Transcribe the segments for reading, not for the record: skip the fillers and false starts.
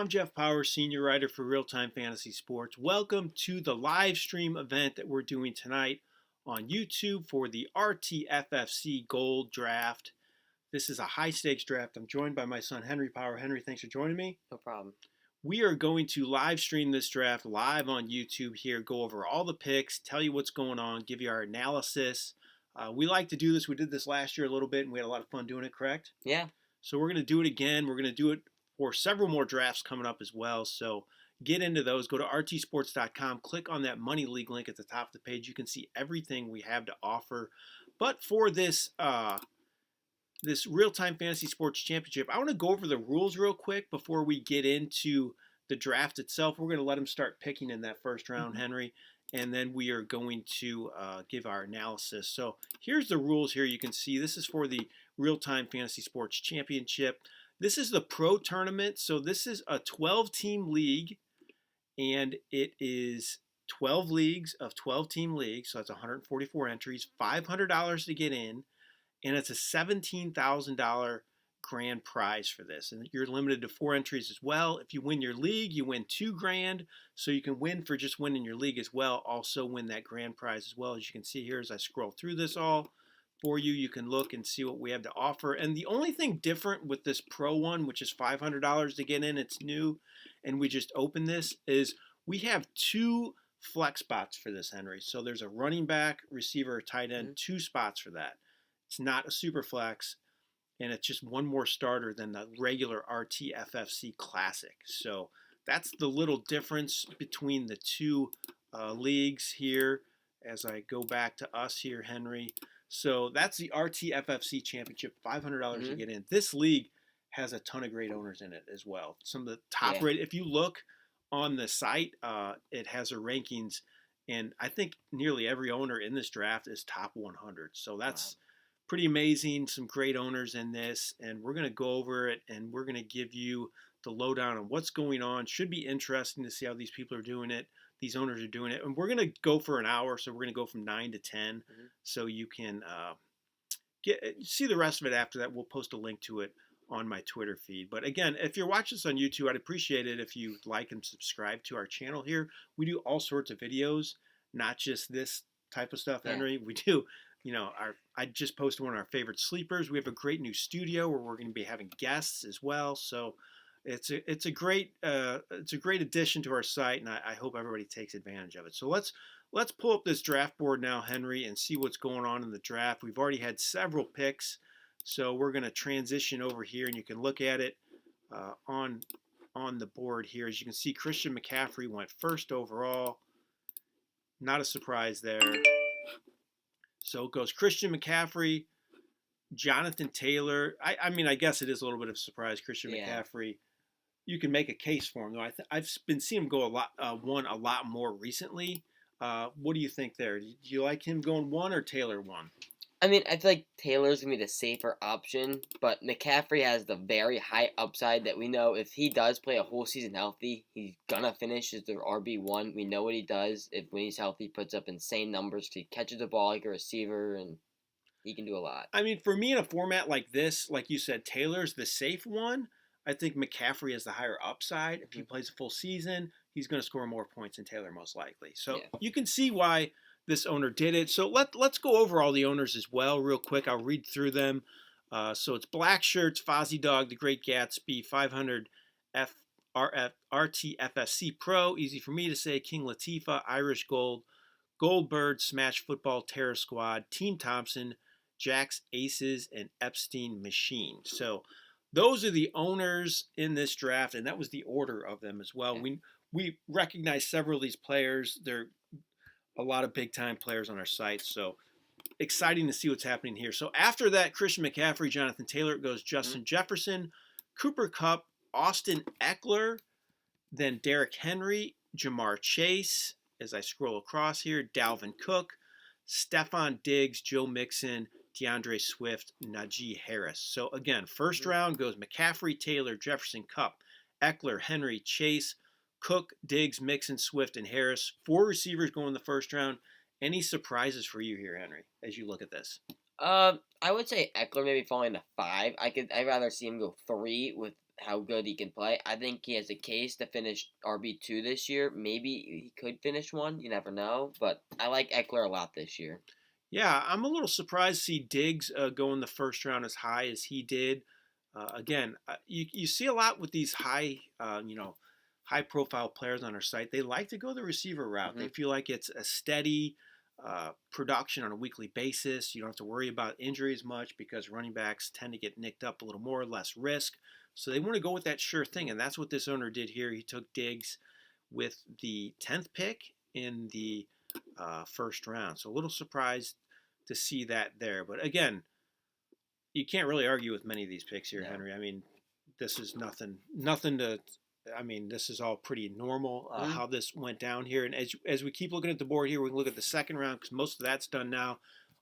I'm Jeff Powers, Senior Writer for Real Time Fantasy Sports. Welcome to the live stream event that we're doing tonight on YouTube for the RTFFC Gold Draft. This is a high-stakes draft. I'm joined by my son, Henry Power. Henry, thanks for joining me. No problem. We are going to live stream this draft live on YouTube here, go over all the picks, tell you what's going on, give you our analysis. We like to do this. We did this last year a little bit, and we had a lot of fun doing it, correct? Yeah. So we're going to do it again. We're going to do it for several more drafts coming up as well. So get into those. Go to rtsports.com. Click on that Money League link at the top of the page. You can see everything we have to offer. But for this this Real-Time Fantasy Sports Championship, I want to go over the rules real quick before we get into the draft itself. We're going to let them start picking in that first round, Henry, and then we are going to give our analysis. So here's the rules here. You can see this is for the Real-Time Fantasy Sports Championship. This is the pro tournament. So this is a 12-team league, and it is 12 leagues of 12-team leagues. So that's 144 entries, $500 to get in, and it's a $17,000 grand prize for this. And you're limited to 4 entries as well. If you win your league, you win $2,000. So you can win for just winning your league as well. Also win that grand prize as well. As you can see here as I scroll through this all for you, you can look and see what we have to offer. And the only thing different with this pro one, which is $500 to get in, it's new, and we just opened this, is we have 2 flex spots for this, Henry. So there's a running back, receiver, tight end, 2 spots for that. It's not a super flex, and it's just one more starter than the regular RTFFC Classic. So that's the little difference between the 2 leagues here as I go back to us here, Henry. So that's the RTFFC Championship, $500 to get in. This league has a ton of great owners in it as well. Some of the top rated, if you look on the site, it has a rankings, and I think nearly every owner in this draft is top 100. So that's pretty amazing. Some great owners in this, and we're going to go over it, and we're going to give you the lowdown on what's going on. Should be interesting to see how these people are doing it. These owners are doing it, and we're going to go for an hour, so we're going to go from 9 to 10, so you can see the rest of it after that. We'll post a link to it on my Twitter feed. But again, if you're watching this on YouTube, I'd appreciate it if you like and subscribe to our channel here. We do all sorts of videos, not just this type of stuff, Henry. We do, I just posted one of our favorite sleepers. We have a great new studio where we're going to be having guests as well. So it's a great addition to our site, and I hope everybody takes advantage of it. So let's pull up this draft board now, Henry, and see what's going on in the draft. We've already had several picks, so we're going to transition over here, and you can look at it on the board here. As you can see, Christian McCaffrey went first overall. Not a surprise there. So it goes Christian McCaffrey, Jonathan Taylor. I mean, I guess it is a little bit of a surprise. Christian McCaffrey, you can make a case for him, though. I've been seeing him go a lot more recently. What do you think there? Do you like him going 1 or Taylor 1? I mean, I feel like Taylor's going to be the safer option, but McCaffrey has the very high upside that we know if he does play a whole season healthy, he's going to finish as the RB1. We know what he does. When he's healthy, he puts up insane numbers. He catches the ball like a receiver, and he can do a lot. I mean, for me in a format like this, like you said, Taylor's the safe one. I think McCaffrey has the higher upside. If he plays a full season, he's going to score more points than Taylor most likely. So you can see why this owner did it. So let's go over all the owners as well real quick. I'll read through them. So it's Black Shirts, Fozzie Dog, The Great Gatsby, 500 RTFFC Pro, easy for me to say, King Latifah, Irish Gold, Goldbird, Smash Football, Terror Squad, Team Thompson, Jack's Aces, and Epstein Machine. So those are the owners in this draft, and that was the order of them as well. We recognize several of these players. They're a lot of big-time players on our site, so exciting to see what's happening here. So after that, Christian McCaffrey, Jonathan Taylor, it goes Justin Jefferson, Cooper Kupp, Austin Eckler, then Derrick Henry, Jamar Chase, as I scroll across here, Dalvin Cook, Stephon Diggs, Joe Mixon, Deandre Swift, Najee Harris. So again, first round goes McCaffrey, Taylor, Jefferson, Kupp, Eckler, Henry, Chase, Cook, Diggs, Mixon, Swift, and Harris. 4 receivers go in the first round. Any surprises for you here, Henry, as you look at this? I would say Eckler maybe falling to 5. I'd rather see him go 3 with how good he can play. I think he has a case to finish RB2 this year. Maybe he could finish one. You never know. But I like Eckler a lot this year. Yeah, I'm a little surprised to see Diggs go in the first round as high as he did. Again, you see a lot with these high profile players on our site. They like to go the receiver route. Mm-hmm. They feel like it's a steady production on a weekly basis. You don't have to worry about injuries much because running backs tend to get nicked up a little more, less risk. So they want to go with that sure thing, and that's what this owner did here. He took Diggs with the 10th pick in the first round. So a little surprised to see that there. But again, you can't really argue with many of these picks here, Henry. I mean, this is nothing to. I mean, this is all pretty normal how this went down here. And as we keep looking at the board here, we can look at the second round because most of that's done now.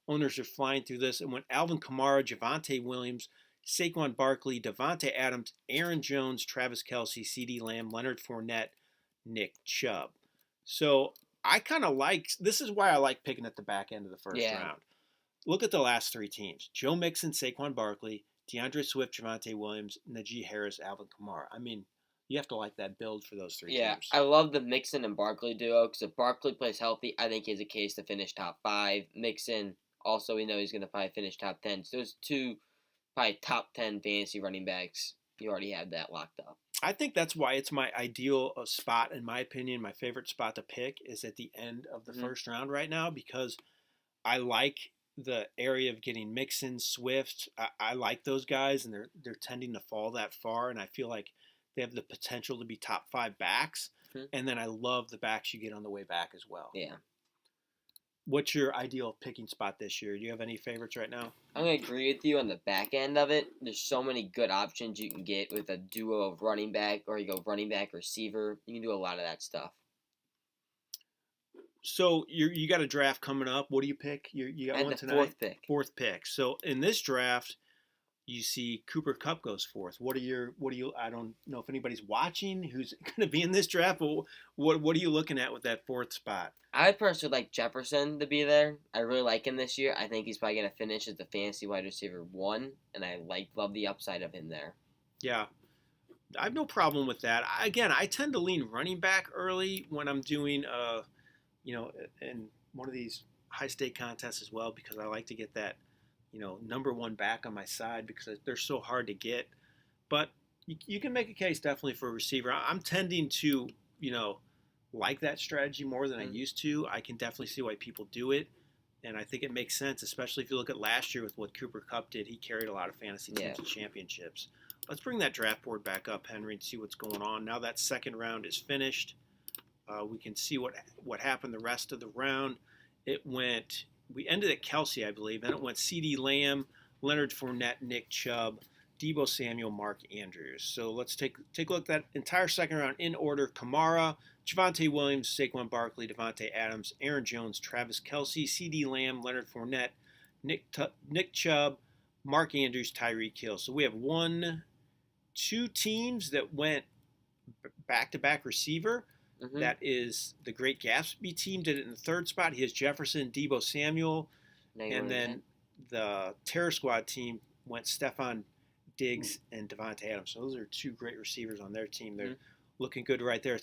Owners are flying through this. And went Alvin Kamara, Javonte Williams, Saquon Barkley, Devontae Adams, Aaron Jones, Travis Kelce, C.D. Lamb, Leonard Fournette, Nick Chubb. So I kind of like this is why I like picking at the back end of the first round. Look at the last three teams: Joe Mixon, Saquon Barkley, Deandre Swift, Javonte Williams, Najee Harris, Alvin Kamara. I mean, you have to like that build for those three teams. I love the Mixon and Barkley duo because if Barkley plays healthy, I think he has a case to finish top 5. Mixon, also, we know he's going to probably finish top 10. So those two probably top 10 fantasy running backs. You already have that locked up. I think that's why it's my ideal spot, in my opinion. My favorite spot to pick is at the end of the first round right now because I like the area of getting Mixon, Swift. I like those guys, and they're tending to fall that far, and I feel like they have the potential to be top 5 backs. And then I love the backs you get on the way back as well. Yeah. What's your ideal picking spot this year? Do you have any favorites right now? I'm going to agree with you on the back end of it. There's so many good options you can get with a duo of running back, or you go running back, receiver. You can do a lot of that stuff. So you got a draft coming up. What do you pick? You got one tonight? Fourth pick. So in this draft, you see Cooper Kupp goes fourth. What are you? I don't know if anybody's watching who's going to be in this draft, but what are you looking at with that fourth spot? I personally like Jefferson to be there. I really like him this year. I think he's probably going to finish as the fantasy wide receiver 1, and I love the upside of him there. Yeah, I have no problem with that. Again, I tend to lean running back early when I'm doing in one of these high stake contests as well because I like to get that number 1 back on my side because they're so hard to get. But you can make a case definitely for a receiver. I'm tending to, like that strategy more than I used to. I can definitely see why people do it. And I think it makes sense, especially if you look at last year with what Cooper Kupp did. He carried a lot of fantasy teams to championships. Let's bring that draft board back up, Henry, and see what's going on. Now that second round is finished, we can see what happened the rest of the round. We ended at Kelce, I believe. Then it went C.D. Lamb, Leonard Fournette, Nick Chubb, Deebo Samuel, Mark Andrews. So let's take a look at that entire second round in order. Kamara, Javonte Williams, Saquon Barkley, Devontae Adams, Aaron Jones, Travis Kelce, C.D. Lamb, Leonard Fournette, Nick Chubb, Mark Andrews, Tyreek Hill. So we have 2 teams that went back-to-back receiver. That is the Great Gatsby team did it in the third spot. He has Jefferson, Deebo Samuel, and then the Terror Squad team went Stephon Diggs and Devontae Adams. So those are 2 great receivers on their team. They're looking good right there.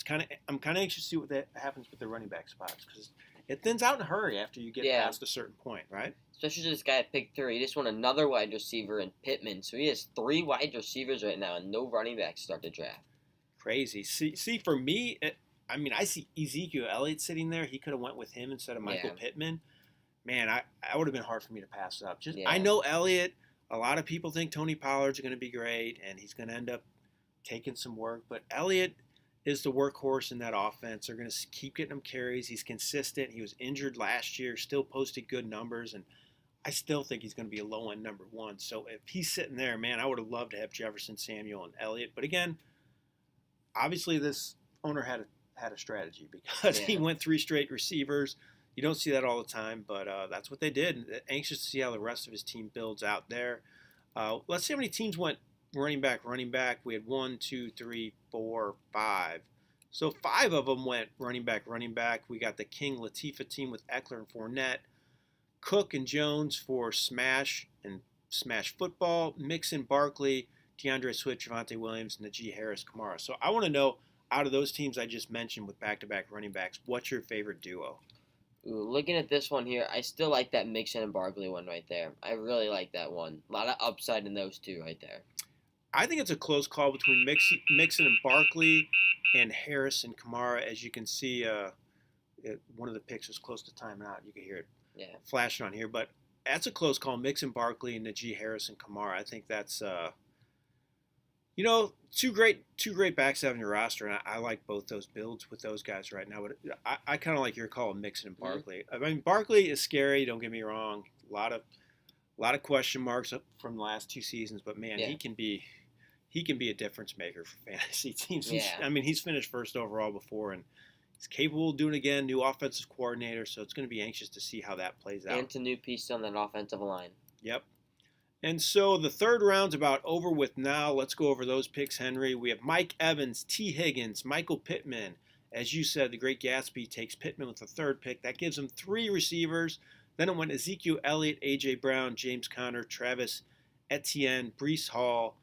I'm kind of anxious to see what happens with the running back spots because it thins out in a hurry after you get past a certain point, right? Especially this guy at pick 3. He just won another wide receiver in Pittman. So he has 3 wide receivers right now and no running backs to start the draft. Crazy. See for me, I see Ezekiel Elliott sitting there. He could have went with him instead of Michael Pittman. Man, I would have been hard for me to pass up. I know Elliott. A lot of people think Tony Pollard's going to be great, and he's going to end up taking some work. But Elliott is the workhorse in that offense. They're going to keep getting him carries. He's consistent. He was injured last year, still posted good numbers, and I still think he's going to be a low-end number 1. So if he's sitting there, man, I would have loved to have Jefferson, Samuel, and Elliott. But again, obviously this owner had a strategy because he went 3 straight receivers. You don't see that all the time, but that's what they did. Anxious to see how the rest of his team builds out there. Let's see how many teams went running back. We had 1, 2, 3, 4, 5. So 5 of them went running back. We got the King Latifah team with Eckler and Fournette, Cook and Jones for Smash and Smash Football, Mixon, Barkley, Deandre Swift, Javonte Williams, Najee Harris, Kamara. So I want to know, out of those teams I just mentioned with back-to-back running backs, what's your favorite duo? Ooh, looking at this one here, I still like that Mixon and Barkley one right there. I really like that one. A lot of upside in those two right there. I think it's a close call between Mixon and Barkley and Harris and Kamara. As you can see, one of the picks was close to timeout. You can hear it flashing on here. But that's a close call. Mixon, Barkley, and Najee Harris and Kamara. I think that's two great backs to have in your roster, and I like both those builds with those guys right now. But I kind of like your call of Mixon and Barkley. I mean, Barkley is scary. Don't get me wrong. A lot of question marks from the last 2 seasons, but man, he can be a difference maker for fantasy teams. He's finished first overall before, and he's capable of doing it again. New offensive coordinator, so it's going to be anxious to see how that plays out. And it's a new piece on that offensive line. Yep. And so the third round's about over with now. Let's go over those picks, Henry. We have Mike Evans, T. Higgins, Michael Pittman. As you said, the Great Gatsby takes Pittman with the third pick. That gives him 3 receivers. Then it went Ezekiel Elliott, A.J. Brown, James Conner, Travis Etienne, Breece Hall,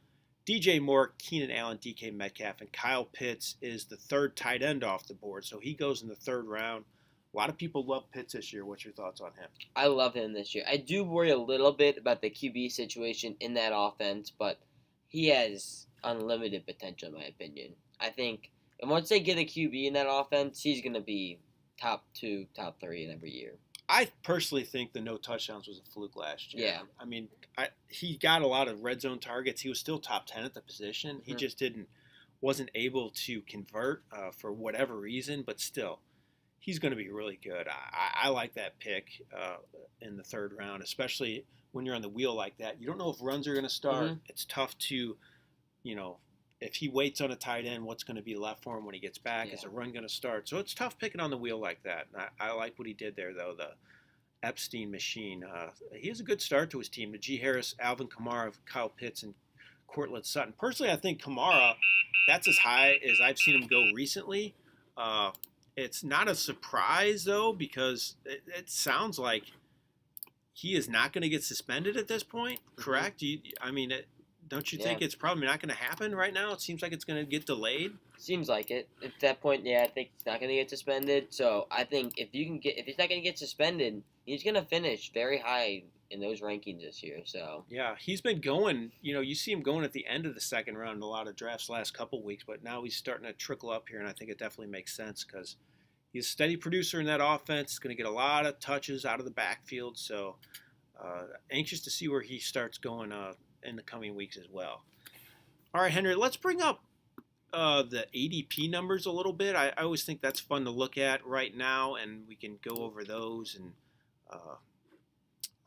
DJ Moore, Keenan Allen, DK Metcalf, and Kyle Pitts is the third tight end off the board. So he goes in the third round. A lot of people love Pitts this year. What's your thoughts on him? I love him this year. I do worry a little bit about the QB situation in that offense, but he has unlimited potential, in my opinion. I think, and once they get a QB in that offense, he's going to be top 2, top 3 in every year. I personally think the no touchdowns was a fluke last year. Yeah. I mean, he got a lot of red zone targets. He was still top 10 at the position. He just wasn't able to convert for whatever reason, but still, he's going to be really good. I like that pick in the third round, especially when you're on the wheel like that. You don't know if runs are going to start. It's tough to, if he waits on a tight end, what's going to be left for him when he gets back? Is a run going to start? So it's tough picking on the wheel like that. And I like what he did there, though, the Epstein machine. He has a good start to his team. Najee Harris, Alvin Kamara, Kyle Pitts, and Courtland Sutton. Personally, I think Kamara, that's as high as I've seen him go recently. It's not a surprise, though, because it sounds like he is not going to get suspended at this point, correct? Don't you think it's probably not going to happen right now? It seems like it's going to get delayed. Seems like it. At that point, I think he's not going to get suspended. So I think if he's not going to get suspended, he's going to finish very high in those rankings this year. So yeah, he's been going. You see him going at the end of the second round in a lot of drafts the last couple weeks, but now he's starting to trickle up here, and I think it definitely makes sense because he's a steady producer in that offense. He's going to get a lot of touches out of the backfield. So anxious to see where he starts going in the coming weeks as well. All right, Henry, let's bring up the ADP numbers a little bit. I always think that's fun to look at right now, and we can go over those. And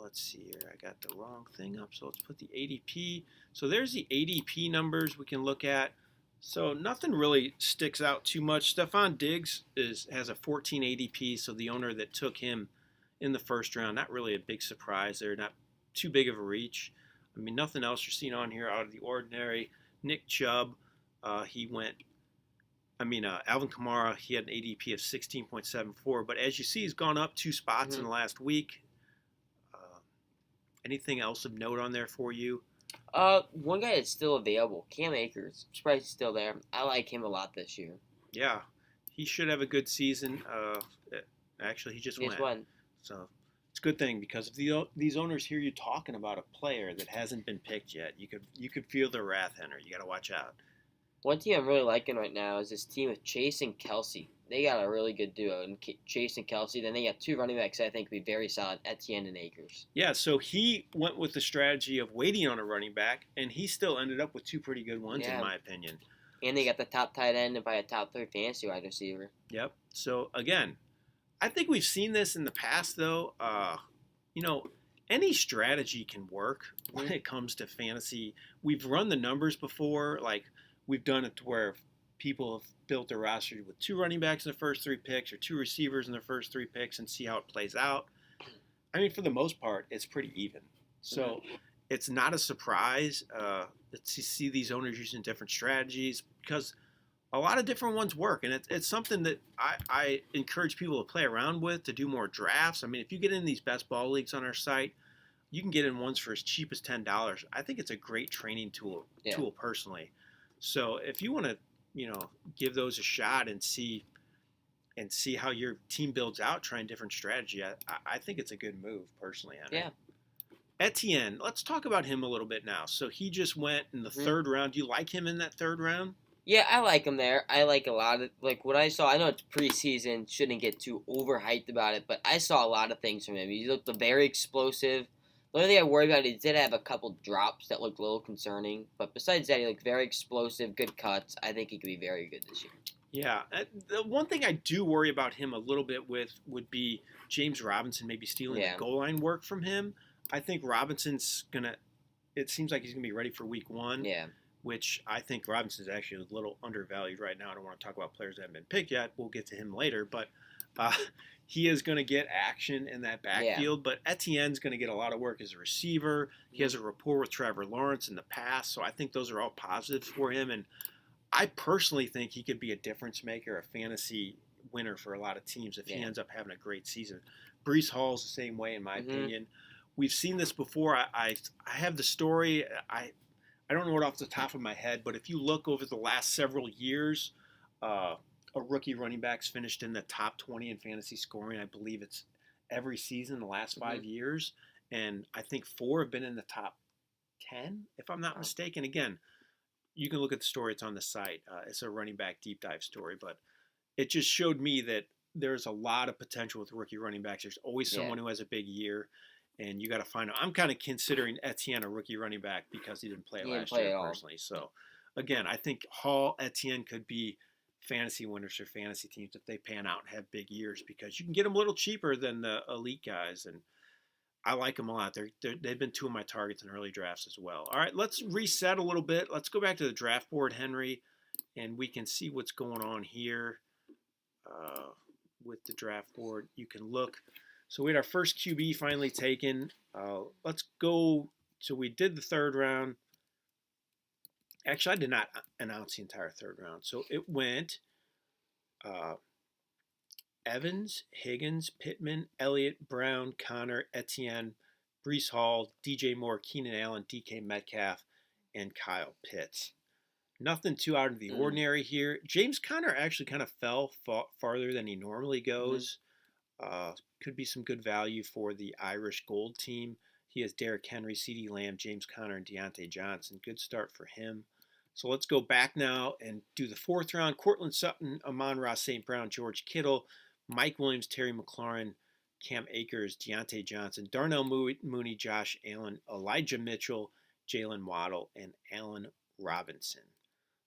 let's see here. I got the wrong thing up, so let's put the ADP. So there's the ADP numbers we can look at. So nothing really sticks out too much. Stephon Diggs has a 14 ADP, so the owner that took him in the first round, not really a big surprise there, not too big of a reach. I mean, nothing else you're seeing on here out of the ordinary. Nick Chubb, Alvin Kamara, he had an ADP of 16.74, but as you see, he's gone up 2 spots in the last week. Anything else of note on there for you? One guy that's still available, Cam Akers. I'm surprised he's still there. I like him a lot this year. Yeah, he should have a good season. Actually, he just won. So it's a good thing because if these owners hear you talking about a player that hasn't been picked yet, you could feel their wrath, Henry. You got to watch out. One team I'm really liking right now is this team with Chase and Kelsey. They got a really good duo in Chase and Kelsey. Then they got 2 running backs I think would be very solid, Etienne and Akers. Yeah, so he went with the strategy of waiting on a running back, and he still ended up with 2 pretty good ones, in my opinion. And they got the top tight end and by a top 3 fantasy wide receiver. Yep. So, again, I think we've seen this in the past, though. Any strategy can work when it comes to fantasy. We've run the numbers before. Like, we've done it to where people have built their roster with 2 running backs in the first 3 picks or 2 receivers in the first 3 picks and see how it plays out. I mean, for the most part, it's pretty even. So it's not a surprise to see these owners using different strategies because a lot of different ones work. And it's something that I encourage people to play around with, to do more drafts. I mean, if you get in these best ball leagues on our site, you can get in ones for as cheap as $10. I think it's a great training tool personally. So if you want to, give those a shot and see how your team builds out, trying different strategy, I think it's a good move personally. Yeah. Etienne, let's talk about him a little bit now. So he just went in the third round. Do you like him in that third round? Yeah, I like him there. I like a lot of what I saw. I know it's preseason, shouldn't get too overhyped about it, but I saw a lot of things from him. He looked very explosive. The only thing I worry about, he did have a couple drops that looked a little concerning, but besides that, he looked very explosive, good cuts. I think he could be very good this year. Yeah, the one thing I do worry about him a little bit with would be James Robinson maybe stealing the goal line work from him. I think Robinson's it seems like he's gonna be ready for week 1. Yeah. Which I think Robinson's actually a little undervalued right now. I don't want to talk about players that haven't been picked yet. We'll get to him later, but he is going to get action in that backfield. But Etienne's going to get a lot of work as a receiver. He has a rapport with Trevor Lawrence in the past, so I think those are all positives for him. And I personally think he could be a difference maker, a fantasy winner for a lot of teams if he ends up having a great season. Breece Hall's the same way, in my opinion. We've seen this before. I have the story. I don't know it off the top of my head, but if you look over the last several years, a rookie running back's finished in the top 20 in fantasy scoring. I believe it's every season the last 5 years, and I think 4 have been in the top 10, if I'm not mistaken. Again, you can look at the story. It's on the site. It's a running back deep dive story, but it just showed me that there's a lot of potential with rookie running backs. There's always someone who has a big year. And you got to find out. I'm kind of considering Etienne a rookie running back because he didn't play last year personally. So, again, I think Hall, Etienne could be fantasy winners for fantasy teams if they pan out and have big years because you can get them a little cheaper than the elite guys. And I like them a lot. They've been 2 of my targets in early drafts as well. All right, let's reset a little bit. Let's go back to the draft board, Henry, and we can see what's going on here with the draft board. You can look. So we had our first QB finally taken. Let's go. So we did the third round. Actually, I did not announce the entire third round. So it went Evans, Higgins, Pittman, Elliott, Brown, Connor, Etienne, Breece Hall, DJ Moore, Keenan Allen, DK Metcalf, and Kyle Pitts. Nothing too out of the ordinary here. James Conner actually kind of fell farther than he normally goes. Could be some good value for the Irish Gold team. He has Derrick Henry, CeeDee Lamb, James Conner, and Deontay Johnson. Good start for him. So let's go back now and do the fourth round. Cortland Sutton, Amon-Ra St. Brown, George Kittle, Mike Williams, Terry McLaurin, Cam Akers, Deontay Johnson, Darnell Mooney, Josh Allen, Elijah Mitchell, Jalen Waddle, and Allen Robinson.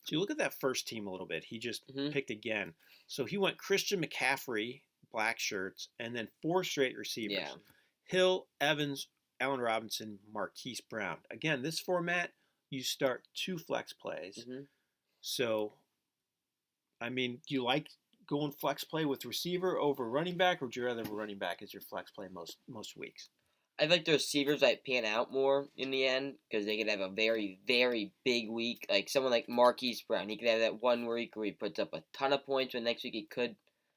So you look at that first team a little bit. He just picked again. So he went Christian McCaffrey, black shirts, and then 4 straight receivers. Yeah. Hill, Evans, Allen Robinson, Marquise Brown. Again, this format, you start 2 flex plays. So, I mean, do you like going flex play with receiver over running back, or would you rather have a running back as your flex play most weeks? I think the receivers might pan out more in the end because they could have a very, very big week. Like someone like Marquise Brown, he could have that one week where he puts up a ton of points, but next week he could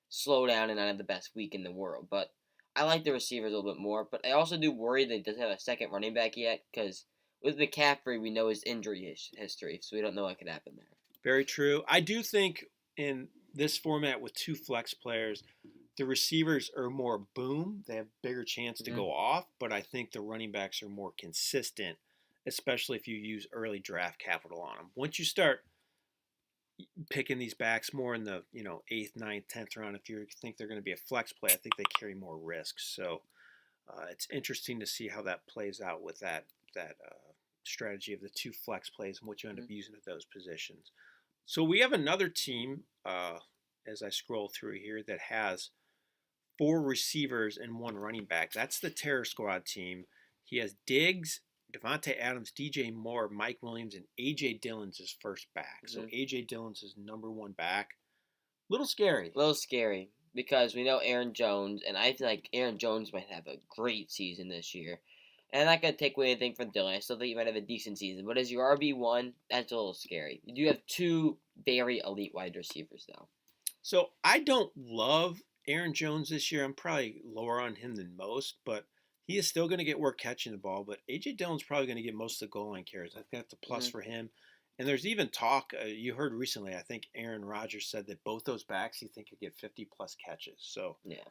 slow down and not have the best week in the world. But I like the receivers a little bit more. But I also do worry that he doesn't have a second running back yet because with McCaffrey, we know his injury history, so we don't know what could happen there. Very true. I do think in this format with 2 flex players, the receivers are more boom. They have bigger chance to go off, but I think the running backs are more consistent, especially if you use early draft capital on them. Once you start picking these backs more in the 8th, 9th, 10th round, if you think they're going to be a flex play, I think they carry more risk. So it's interesting to see how that plays out with that strategy of the 2 flex plays and what you end up using at those positions. So we have another team, as I scroll through here, that has 4 receivers and 1 running back. That's the Terror Squad team. He has Diggs, Devontae Adams, DJ Moore, Mike Williams, and A.J. Dillon's his first back. So A.J. Dillon's his number 1 back. Little scary. Little scary because we know Aaron Jones, and I feel like Aaron Jones might have a great season this year. And I'm not going to take away anything from Dillon. I still think he might have a decent season. But as your RB1, that's a little scary. You do have 2 very elite wide receivers, though. So I don't love Aaron Jones this year. I'm probably lower on him than most, but He is still going to get work catching the ball, but A.J. Dillon's probably going to get most of the goal line carries. I think that's a plus Hmm. for him. And there's even talk, you heard recently, I think Aaron Rodgers said that both those backs he think could get 50-plus catches. So Yeah.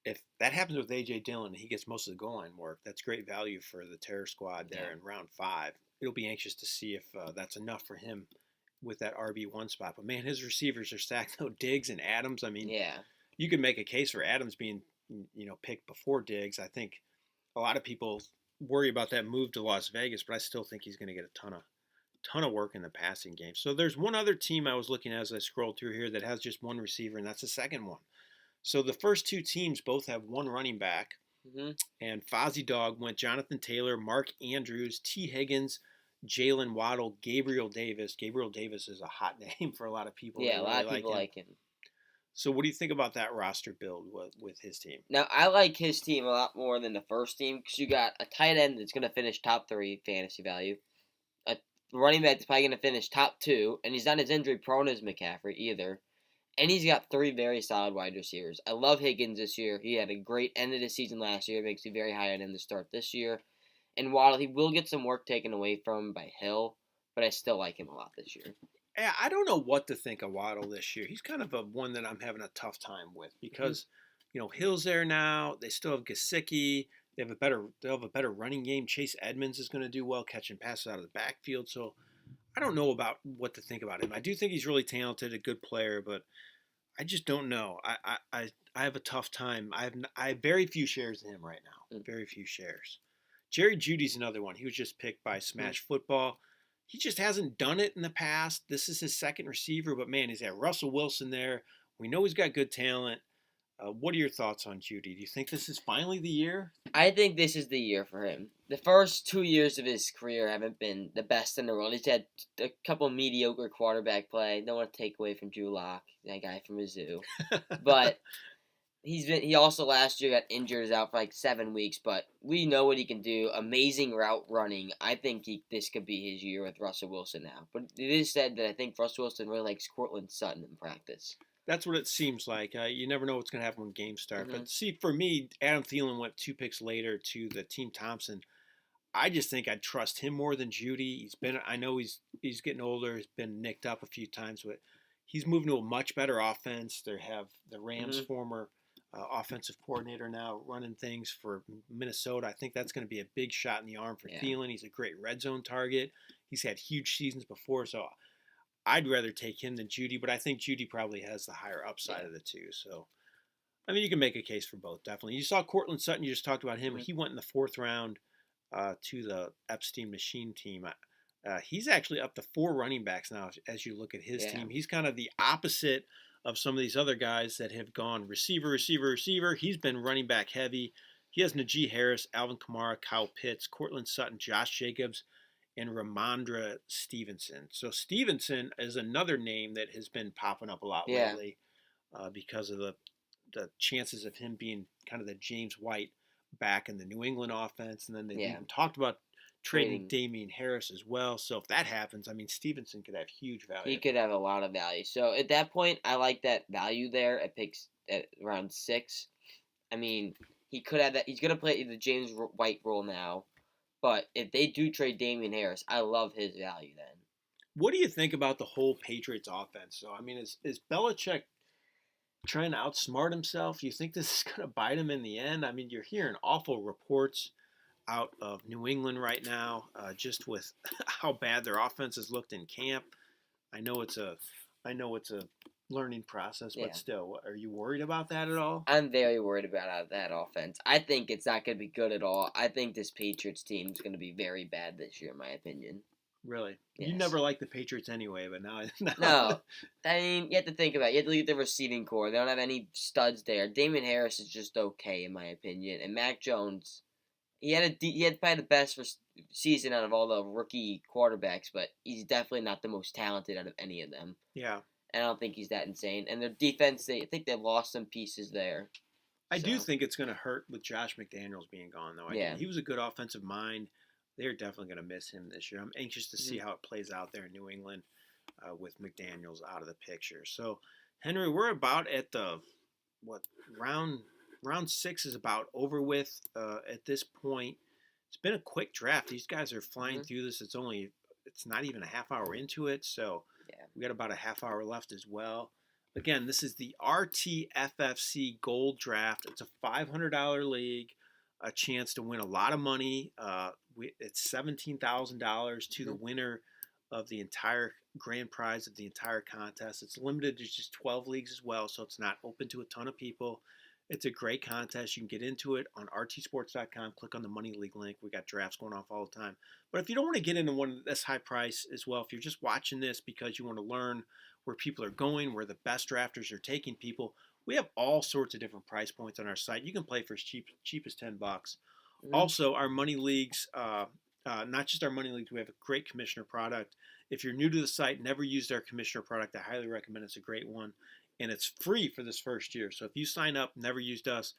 if that happens with A.J. Dillon and he gets most of the goal line work, that's great value for the Terror Squad there Yeah. in round 5. It'll be anxious to see if that's enough for him with that RB1 spot. But, man, his receivers are stacked, though. Diggs and Adams, I mean, Yeah. you could make a case for Adams being, picked before Diggs. I think a lot of people worry about that move to Las Vegas, but I still think he's going to get a ton of work in the passing game. So there's one other team I was looking at as I scrolled through here that has just one receiver, and that's the second one. So the first 2 teams both have one running back, Hmm. and Fozzie Dog went Jonathan Taylor, Mark Andrews, T. Higgins, Jalen Waddle, Gabriel Davis. Gabriel Davis is a hot name for a lot of people. They Yeah, a lot really of like people him. like him. So what do you think about that roster build with his team? Now, I like his team a lot more than the first team because you got a tight end that's going to finish top 3 fantasy value, a running back that's probably going to finish top 2, and he's not as injury prone as McCaffrey either. And he's got 3 very solid wide receivers. I love Higgins this year. He had a great end of the season last year. It makes me very high on him to start this year. And Waddle, he will get some work taken away from him by Hill, but I still like him a lot this year. Yeah, I don't know what to think of Waddle this year. He's kind of a one that I'm having a tough time with because, Hill's there now. They still have Gesicki. They'll have a better running game. Chase Edmonds is going to do well catching passes out of the backfield. So I don't know about what to think about him. I do think he's really talented, a good player, but I just don't know. I have a tough time. I have very few shares of him right now. Mm. Very few shares. Jerry Judy's another one. He was just picked by Smash Football. He just hasn't done it in the past. This is his second receiver, but man, he's got Russell Wilson there. We know he's got good talent. What are your thoughts on Judy? Do you think this is finally the year? I think this is the year for him. The first 2 years of his career haven't been the best in the world. He's had a couple mediocre quarterback play. Don't want to take away from Drew Lock, that guy from Mizzou. But he also last year got injured, is out for like 7 weeks, but we know what he can do. Amazing route running. I think this could be his year with Russell Wilson now. But it is said that I think Russell Wilson really likes Cortland Sutton in practice. That's what it seems like. You never know what's going to happen when games start. Mhm. But see, for me, Adam Thielen went 2 picks later to the Team Thompson. I just think I'd trust him more than Judy. I know he's getting older. He's been nicked up a few times, but he's moving to a much better offense. They have the Rams' Mhm. former offensive coordinator now running things for Minnesota. I think that's going to be a big shot in the arm for Thielen. He's a great red zone target. He's had huge seasons before, so I'd rather take him than Judy, but I think Judy probably has the higher upside of the two. So, I mean, you can make a case for both, definitely. You saw Cortland Sutton, you just talked about him. Mhm. He went in the 4th round to the Epstein Machine team. He's actually up to 4 running backs now as you look at his team. He's kind of the opposite of some of these other guys that have gone receiver, receiver, receiver. He's been running back heavy. He has Najee Harris, Alvin Kamara, Kyle Pitts, Cortland Sutton, Josh Jacobs, and Ramondre Stevenson. So Stevenson is another name that has been popping up a lot lately because of the chances of him being kind of the James White back in the New England offense. And then they even talked about trading Damian Harris as well. So if that happens, I mean, Stevenson could have huge value. He could have a lot of value. So at that point, I like that value there at picks at around 6. I mean, he could have that. He's going to play the James White role now. But if they do trade Damian Harris, I love his value then. What do you think about the whole Patriots offense? So, I mean, is Belichick trying to outsmart himself? Do you think this is going to bite him in the end? I mean, you're hearing awful reports out of New England right now, just with how bad their offense has looked in camp. I know it's a learning process, but still, are you worried about that at all? I'm very worried about that offense. I think it's not going to be good at all. I think this Patriots team is going to be very bad this year, in my opinion. Really? Yes. You never liked the Patriots anyway, but now... No. I mean, you have to think about it. You have to look at the receiving core. They don't have any studs there. Damian Harris is just okay, in my opinion. And Mac Jones, he had probably the best season out of all the rookie quarterbacks, but he's definitely not the most talented out of any of them. Yeah. And I don't think he's that insane. And their defense, I think they lost some pieces there. I do think it's going to hurt with Josh McDaniels being gone, though. He was a good offensive mind. They're definitely going to miss him this year. I'm anxious to see how it plays out there in New England with McDaniels out of the picture. So, Henry, we're about at the round round 6 is about over with at this point. It's been a quick draft. These guys are flying through this. It's not even a half hour into it, so we got about a half hour left as well. Again, this is the RTFFC Gold Draft. It's a $500 league, a chance to win a lot of money. It's $17,000 to the winner of the entire grand prize of the entire contest. It's limited to just 12 leagues as well, so it's not open to a ton of people. It's a great contest. You can get into it on rtsports.com. Click on the Money League link. We got drafts going off all the time. But if you don't want to get into one that's high price as well, if you're just watching this because you want to learn where people are going, where the best drafters are taking people, we have all sorts of different price points on our site. You can play for as cheap as $10. Also, our money leagues, not just our money leagues, we have a great commissioner product. If you're new to the site, never used our commissioner product, I highly recommend it. It's a great one. And it's free for this first year. So if you sign up, never used us,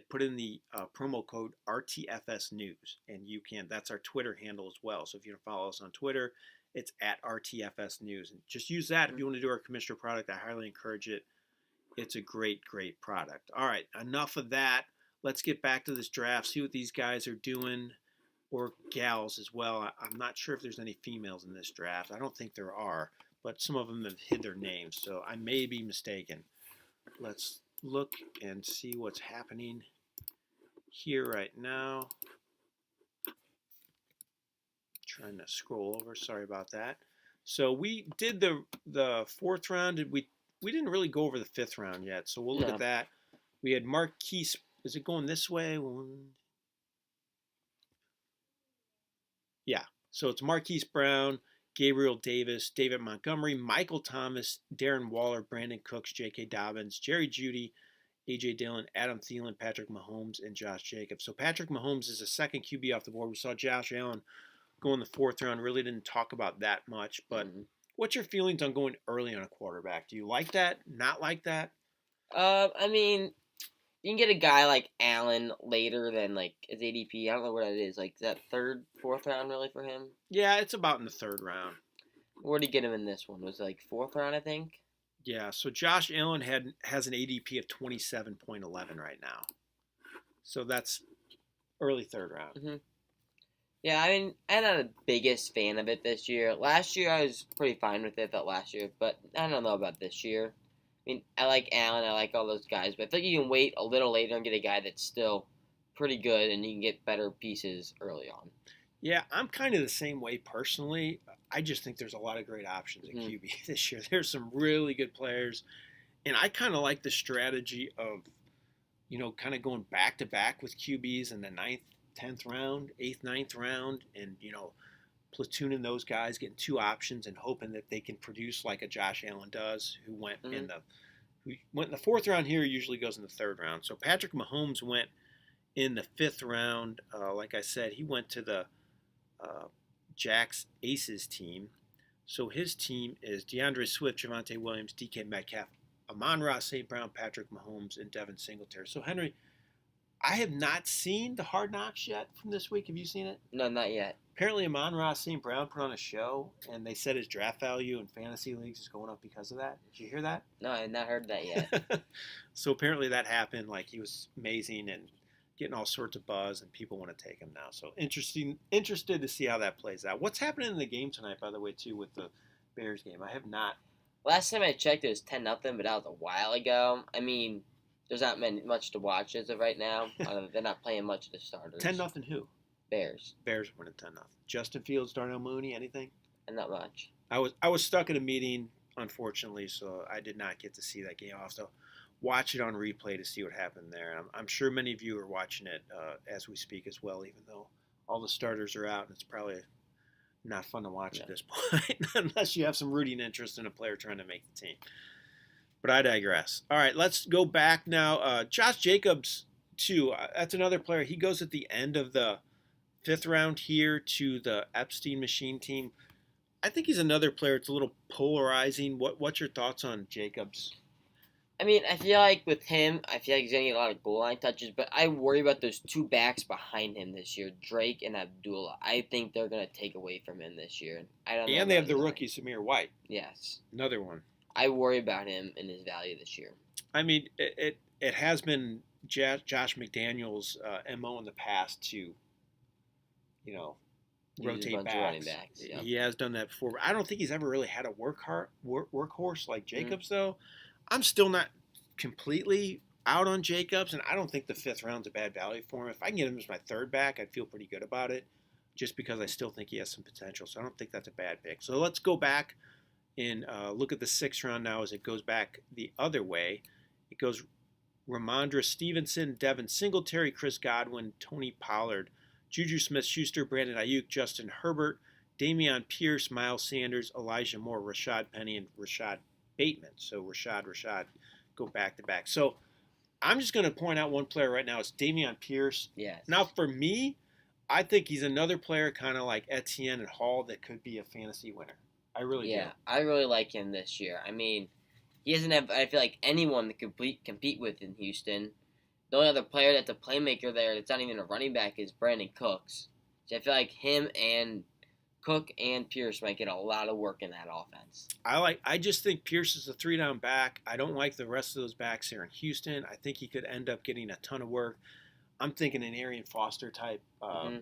put in the promo code RTFS News, and you can. That's our Twitter handle as well. So if you want to follow us on Twitter, it's at RTFS News. And just use that if you want to do our commissioner product. I highly encourage it. It's a great, great product. All right, enough of that. Let's get back to this draft, see what these guys are doing, or gals as well. I'm not sure if there's any females in this draft. I don't think there are, but some of them have hid their names, so I may be mistaken. Let's look and see what's happening here right now. Trying to scroll over. Sorry about that. So we did the 4th round. We didn't really go over the 5th round yet, so we'll look at that. We had Marquise. Is it going this way? Yeah. So it's Marquise Brown, Gabriel Davis, David Montgomery, Michael Thomas, Darren Waller, Brandon Cooks, J.K. Dobbins, Jerry Jeudy, A.J. Dillon, Adam Thielen, Patrick Mahomes, and Josh Jacobs. So Patrick Mahomes is the second QB off the board. We saw Josh Allen go in the 4th round. Really didn't talk about that much. But what's your feelings on going early on a quarterback? Do you like that? Not like that? I mean, you can get a guy like Allen later than like his ADP. I don't know what that is. Like, is that 3rd, 4th round really for him? Yeah, it's about in the 3rd round. Where did he get him in this one? Was it like 4th round, I think? Yeah, so Josh Allen has an ADP of 27.11 right now. So that's early 3rd round. Yeah, I mean, I'm not the biggest fan of it this year. Last year, I was pretty fine with it, last year, but I don't know about this year. I mean, I like Allen, I like all those guys, but I think you can wait a little later and get a guy that's still pretty good, and you can get better pieces early on. Yeah, I'm kind of the same way personally. I just think there's a lot of great options at QB this year. There's some really good players, and I kind of like the strategy of, kind of going back-to-back with QBs in the 9th, 10th round, 8th, 9th round, and, platooning those guys, getting 2 options and hoping that they can produce like a Josh Allen does, who went in the 4th round here, usually goes in the 3rd round. So Patrick Mahomes went in the 5th round. Like I said, he went to the Jack's Aces team. So his team is Deandre Swift, Javonte Williams, DK Metcalf, Amon-Ra St. Brown, Patrick Mahomes, and Devin Singletary. So Henry, I have not seen the Hard Knocks yet from this week. Have you seen it? No, not yet. Apparently, Amon-Ra St. Brown put on a show, and they said his draft value in fantasy leagues is going up because of that. Did you hear that? No, I had not heard that yet. So apparently that happened. Like, he was amazing and getting all sorts of buzz, and people want to take him now. So interested to see how that plays out. What's happening in the game tonight, by the way, too, with the Bears game? I have not. Last time I checked, it was 10-0, but that was a while ago. I mean, there's not much to watch as of right now. They're not playing much of the starters. 10-0 who? Bears. Bears winning 10-0. Justin Fields, Darnell Mooney, anything? And not much. I was stuck in a meeting, unfortunately, so I did not get to see that game. I'll have to watch it on replay to see what happened there. I'm sure many of you are watching it as we speak as well, even though all the starters are out, and it's probably not fun to watch at this point, unless you have some rooting interest in a player trying to make the team. But I digress. All right, let's go back now. Josh Jacobs, too. That's another player. He goes at the end of the 5th round here to the Epstein Machine team. I think he's another player. It's a little polarizing. What's your thoughts on Jacobs? I mean, I feel like with him, I feel like he's going to get a lot of goal line touches, but I worry about those 2 backs behind him this year, Drake and Abdullah. I think they're going to take away from him this year. I don't know. And they have the rookie, Samir White. Yes. Another one. I worry about him and his value this year. I mean, it has been Josh McDaniels' MO in the past to, Use a rotate bunch of running backs. backs. Yep. He has done that before. But I don't think he's ever really had a workhorse like Jacobs, though. I'm still not completely out on Jacobs, and I don't think the 5th round's a bad value for him. If I can get him as my 3rd back, I'd feel pretty good about it, just because I still think he has some potential. So I don't think that's a bad pick. So let's go back and look at the 6th round now as it goes back the other way. It goes Ramondre Stevenson, Devin Singletary, Chris Godwin, Tony Pollard, Juju Smith-Schuster, Brandon Ayuk, Justin Herbert, Dameon Pierce, Miles Sanders, Elijah Moore, Rashad Penny, and Rashad Bateman. So Rashad go back to back. So I'm just going to point out one player right now. It's Dameon Pierce. Yes. Now for me, I think he's another player kind of like Etienne and Hall that could be a fantasy winner. I really do. Yeah, I really like him this year. I mean, he doesn't have, I feel like, anyone to compete with in Houston. The only other player that's a playmaker there that's not even a running back is Brandon Cooks. So I feel like him and Cook and Pierce might get a lot of work in that offense. I just think Pierce is a 3-down back. I don't like the rest of those backs here in Houston. I think he could end up getting a ton of work. I'm thinking an Arian Foster type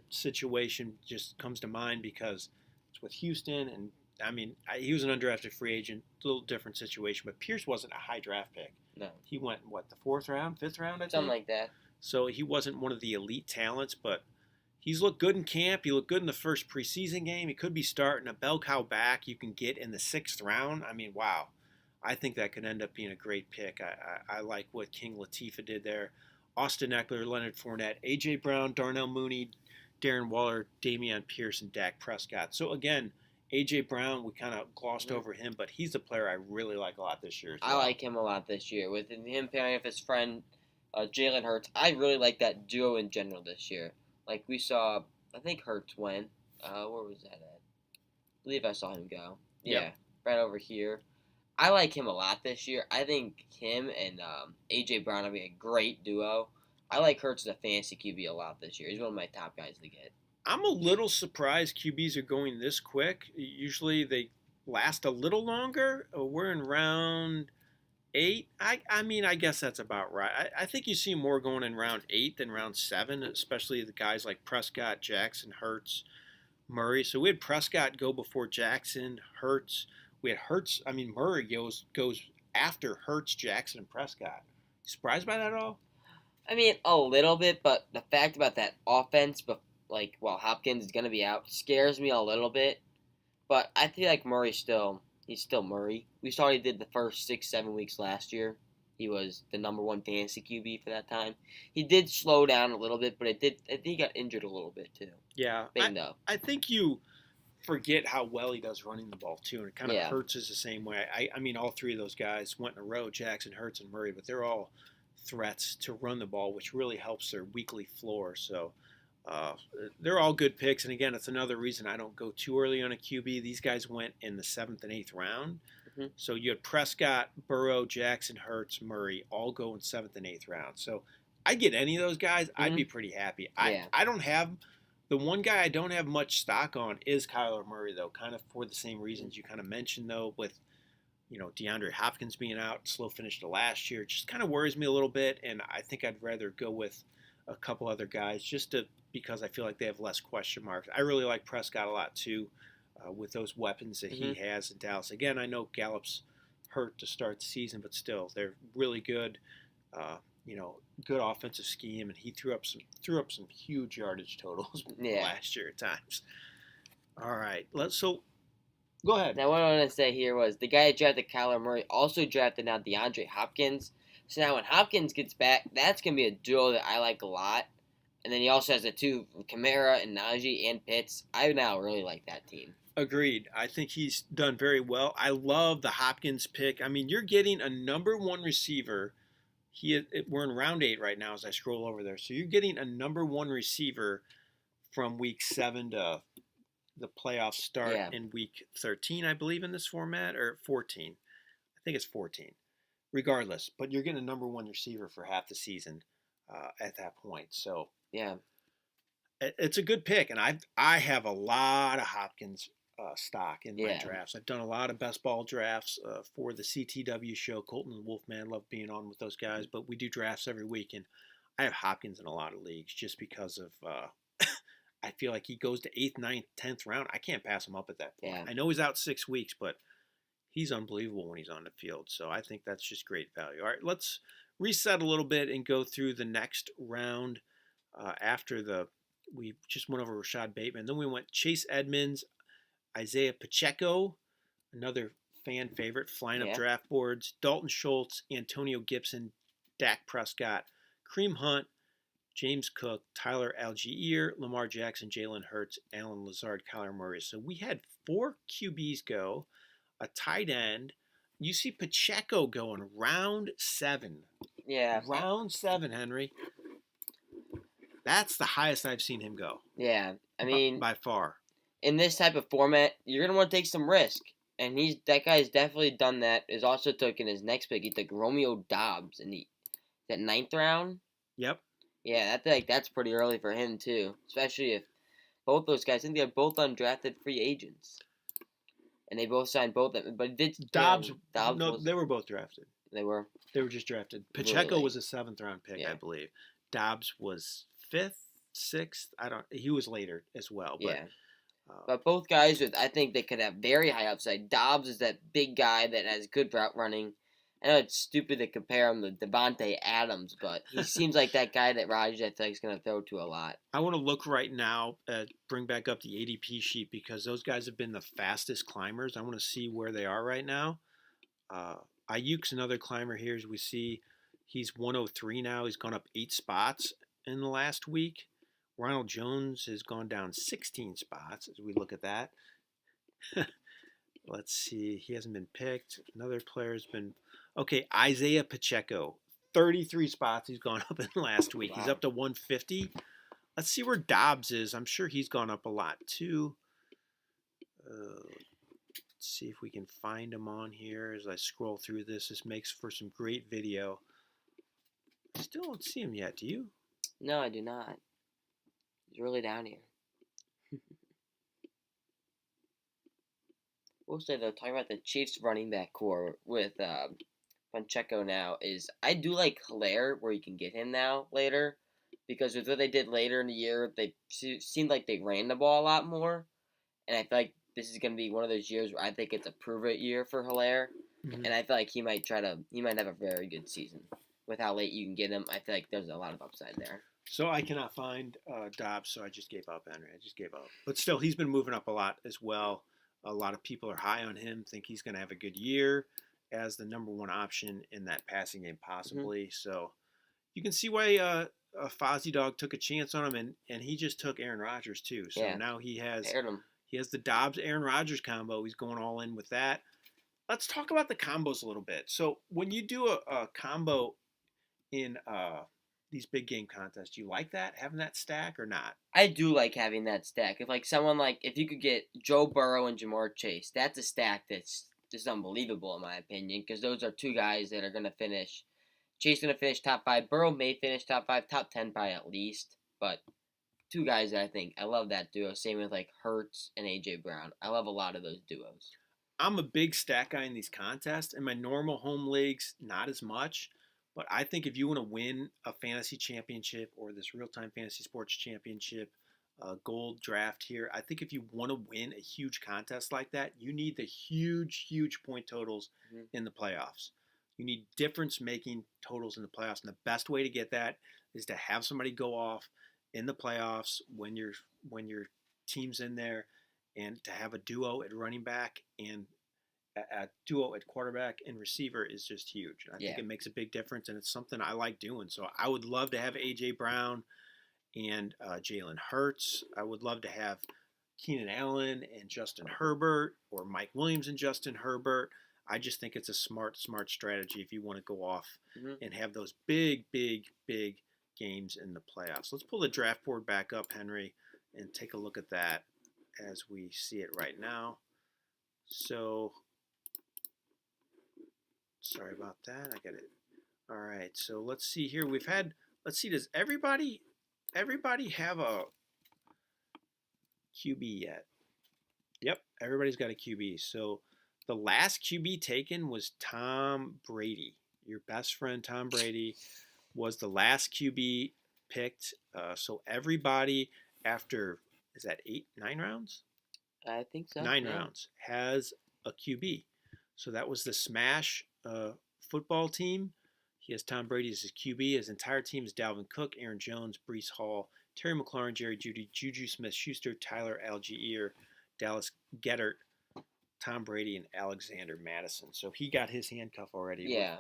situation just comes to mind because it's with Houston, and I mean, he was an undrafted free agent, a little different situation, but Pierce wasn't a high draft pick. No. He went, the 4th round, 5th round, I think? Something like that. So he wasn't one of the elite talents, but he's looked good in camp. He looked good in the first preseason game. He could be starting a bell cow back you can get in the 6th round. I mean, wow. I think that could end up being a great pick. I like what King Latifah did there. Austin Eckler, Leonard Fournette, A.J. Brown, Darnell Mooney, Darren Waller, Dameon Pierce, and Dak Prescott. So, again, A.J. Brown, we kind of glossed over him, but he's a player I really like a lot this year as well. I like him a lot this year. With him pairing with his friend Jalen Hurts, I really like that duo in general this year. Like we saw, I think Hurts went. Where was that at? I believe I saw him go. Yeah, right over here. I like him a lot this year. I think him and A.J. Brown will be a great duo. I like Hurts as a fantasy QB a lot this year. He's one of my top guys to get. I'm a little surprised QBs are going this quick. Usually they last a little longer. We're in round 8. I mean, I guess that's about right. I think you see more going in round 8 than round 7, especially the guys like Prescott, Jackson, Hurts, Murray. So we had Prescott go before Jackson, Hurts. We had Hurts. I mean, Murray goes after Hurts, Jackson, and Prescott. Surprised by that at all? I mean, a little bit, but the fact about that offense, while Hopkins is going to be out, scares me a little bit. But I feel like he's still Murray. We saw he did the first 6-7 weeks last year. He was the number 1 fantasy QB for that time. He did slow down a little bit, but I think he got injured a little bit too. Yeah. I think you forget how well he does running the ball too, and it kind of Hurts is the same way. I mean, all 3 of those guys went in a row, Jackson, Hurts, and Murray, but they're all threats to run the ball, which really helps their weekly floor. So they're all good picks, and again, it's another reason I don't go too early on a QB. These guys went in the 7th and 8th round. So you had Prescott, Burrow, Jackson, Hurts, Murray, all go in 7th and 8th round. So I get any of those guys, I'd be pretty happy. I don't have the one guy I don't have much stock on is Kyler Murray, though, kind of for the same reasons you kind of mentioned, though, with DeAndre Hopkins being out, slow finish to last year. It just kind of worries me a little bit, and I think I'd rather go with a couple other guys because I feel like they have less question marks. I really like Prescott a lot, too, with those weapons that he has in Dallas. Again, I know Gallup's hurt to start the season, but still, they're really good. Good offensive scheme, and he threw up some huge yardage totals last year at times. All right, go ahead. Now, what I want to say here was the guy that drafted Kyler Murray also drafted now DeAndre Hopkins. So now when Hopkins gets back, that's going to be a duo that I like a lot. And then he also has the 2, Kamara and Najee and Pitts. I now really like that team. Agreed. I think he's done very well. I love the Hopkins pick. I mean, you're getting a number 1 receiver. We're in round 8 right now as I scroll over there. So you're getting a number 1 receiver from week 7 to the playoffs start in week 13, I believe, in this format, or 14. I think it's 14. Regardless, but you're getting a number 1 receiver for half the season at that point. So it's a good pick, and I have a lot of Hopkins stock in my drafts. I've done a lot of best ball drafts for the CTW show. Colton and Wolfman love being on with those guys, but we do drafts every week, and I have Hopkins in a lot of leagues just because of I feel like he goes to 8th, 9th, 10th round. I can't pass him up at that point. Yeah. I know he's out 6 weeks, but he's unbelievable when he's on the field. So I think that's just great value. All right, let's reset a little bit and go through the next round after we just went over Rashad Bateman. Then we went Chase Edmonds, Isaiah Pacheco, another fan favorite, flying up draft boards, Dalton Schultz, Antonio Gibson, Dak Prescott, Kareem Hunt, James Cook, Tyler Algier, Lamar Jackson, Jalen Hurts, Alan Lazard, Kyler Murray. So we had 4 QBs go, a tight end. You see Pacheco going round 7. Yeah. Round 7, Henry. That's the highest I've seen him go. Yeah. I mean, by far. In this type of format, you're going to want to take some risk. And that guy's definitely done that. Is also took in his next pick. He took Romeo Doubs in that 9th round. Yep. Yeah, that's pretty early for him too. Especially if both those guys, I think they're both undrafted free agents, and they both signed both of them. But Doubs they were both drafted. They were just drafted. Pacheco was a 7th round pick, I believe. Doubs was 5th, 6th. He was later as well. But, but both guys I think they could have very high upside. Doubs is that big guy that has good route running. I know it's stupid to compare him to Devontae Adams, but he seems like that guy that Rodgers, I think, is going to throw to a lot. I want to look right now, bring back up the ADP sheet because those guys have been the fastest climbers. I want to see where they are right now. Ayuk's another climber here, as we see. He's 103 now. He's gone up 8 spots in the last week. Ronald Jones has gone down 16 spots as we look at that. Let's see. He hasn't been picked. Another player's been... Okay, Isaiah Pacheco. 33 spots he's gone up in the last week. Wow. He's up to 150. Let's see where Doubs is. I'm sure he's gone up a lot too. Let's see if we can find him on here as I scroll through this. This makes for some great video. I still don't see him yet. Do you? No, I do not. He's really down here. We'll say though, talking about the Chiefs running back core with Pacheco now is I do like Hilaire where you can get him now later because with what they did later in the year, they seemed like they ran the ball a lot more, and I feel like this is going to be one of those years where I think it's a prove-it year for Hilaire, and I feel like he might have a very good season with how late you can get him. I feel like there's a lot of upside there. So I cannot find Doubs, so I just gave up, Henry. I just gave up. But still, he's been moving up a lot as well. A lot of people are high on him, think he's going to have a good year as the number 1 option in that passing game possibly. So you can see why Fozzie Dog took a chance on him, and he just took Aaron Rodgers too. So now he has the Doubs-Aaron Rodgers combo. He's going all in with that. Let's talk about the combos a little bit. So when you do a combo in these big game contests, do you like that, having that stack or not? I do like having that stack. If you could get Joe Burrow and Jamar Chase, that's a stack that's just unbelievable in my opinion because those are 2 guys that are going to finish. Chase going to finish top 5. Burrow may finish top 5, top 10 probably at least. But 2 guys that I love that duo. Same with like Hurts and A.J. Brown. I love a lot of those duos. I'm a big stack guy in these contests. In my normal home leagues, not as much. But I think if you want to win a fantasy championship or this real-time fantasy sports championship gold draft here, I think if you want to win a huge contest like that, you need the huge, huge point totals in the playoffs. You need difference-making totals in the playoffs. And the best way to get that is to have somebody go off in the playoffs when your team's in there and to have a duo at running back and a duo at quarterback and receiver is just huge. I think it makes a big difference, and it's something I like doing. So I would love to have A.J. Brown and Jalen Hurts. I would love to have Keenan Allen and Justin Herbert or Mike Williams and Justin Herbert. I just think it's a smart strategy if you want to go off and have those big games in the playoffs. Let's pull the draft board back up, Henry, and take a look at that as we see it right now. So... sorry about that. I got it. All right. So let's see here. Let's see. Does everybody have a QB yet? Yep. Everybody's got a QB. So the last QB taken was Tom Brady, your best friend, Tom Brady. was the last QB picked. So everybody after, is that 9 rounds? I think so. 9 rounds has a QB. So that was the Smash football team. He has Tom Brady as his QB. His entire team is Dalvin Cook, Aaron Jones, Breece Hall, Terry McLaurin, Jerry Jeudy, Juju Smith-Schuster, Tyler Algier, Dallas Goedert, Tom Brady, and Alexander Madison. So he got his handcuff already. Yeah.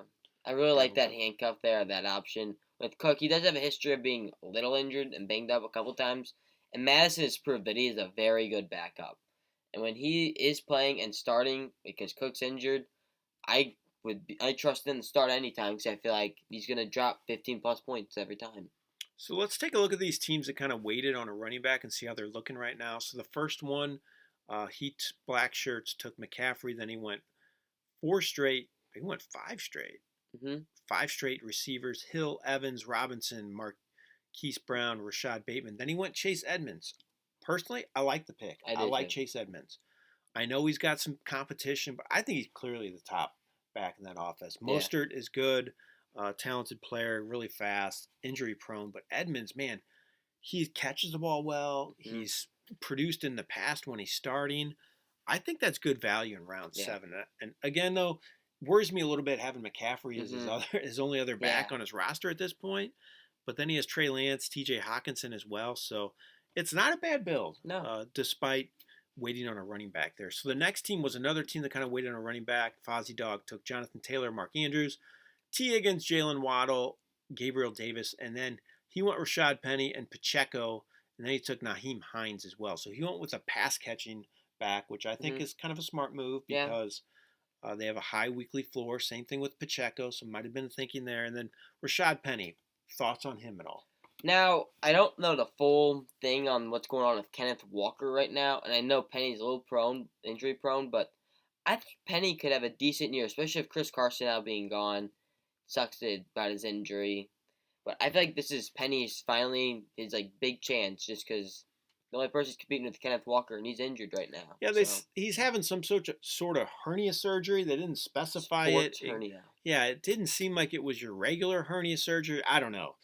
I really Dalvin like that Cook. handcuff there, that option. With Cook, he does have a history of being a little injured and banged up a couple times. And Madison has proved that he is a very good backup. And when he is playing and starting because Cook's injured, I trust him to start anytime because I feel like he's going to drop 15-plus points every time. So let's take a look at these teams that kind of waited on a running back and see how they're looking right now. So the first one, Black Shirts took McCaffrey. Then he went 4 straight. He went 5 straight. Mm-hmm. 5 straight receivers: Hill, Evans, Robinson, Marquise Brown, Rashad Bateman. Then he went Chase Edmonds. Personally, I like the pick. I like Chase Edmonds. I know he's got some competition, but I think he's clearly the top back in that offense. Mostert is good, talented player, really fast, injury prone. But Edmonds, man, he catches the ball well. Mm-hmm. He's produced in the past when he's starting. I think that's good value in round 7. And again, though, worries me a little bit having McCaffrey as his only other back on his roster at this point. But then he has Trey Lance, T.J. Hawkinson as well. So it's not a bad build, despite waiting on a running back there. So the next team was another team that kind of waited on a running back. Fozzie Dog took Jonathan Taylor, Mark Andrews, T. Higgins, Jalen Waddle, Gabriel Davis, and then he went Rashad Penny and Pacheco, and then he took Nyheim Hines as well. So he went with a pass-catching back, which I think is kind of a smart move because they have a high weekly floor. Same thing with Pacheco, so might have been thinking there. And then Rashad Penny, thoughts on him at all? Now, I don't know the full thing on what's going on with Kenneth Walker right now, and I know Penny's a little injury prone, but I think Penny could have a decent year, especially if Chris Carson now being gone. Sucks about his injury. But I feel like this is Penny's finally his big chance, just because the only person's competing with Kenneth Walker, and he's injured right now. Yeah, he's having some sort of hernia surgery. They didn't specify Sports hernia. It didn't seem like it was your regular hernia surgery. I don't know.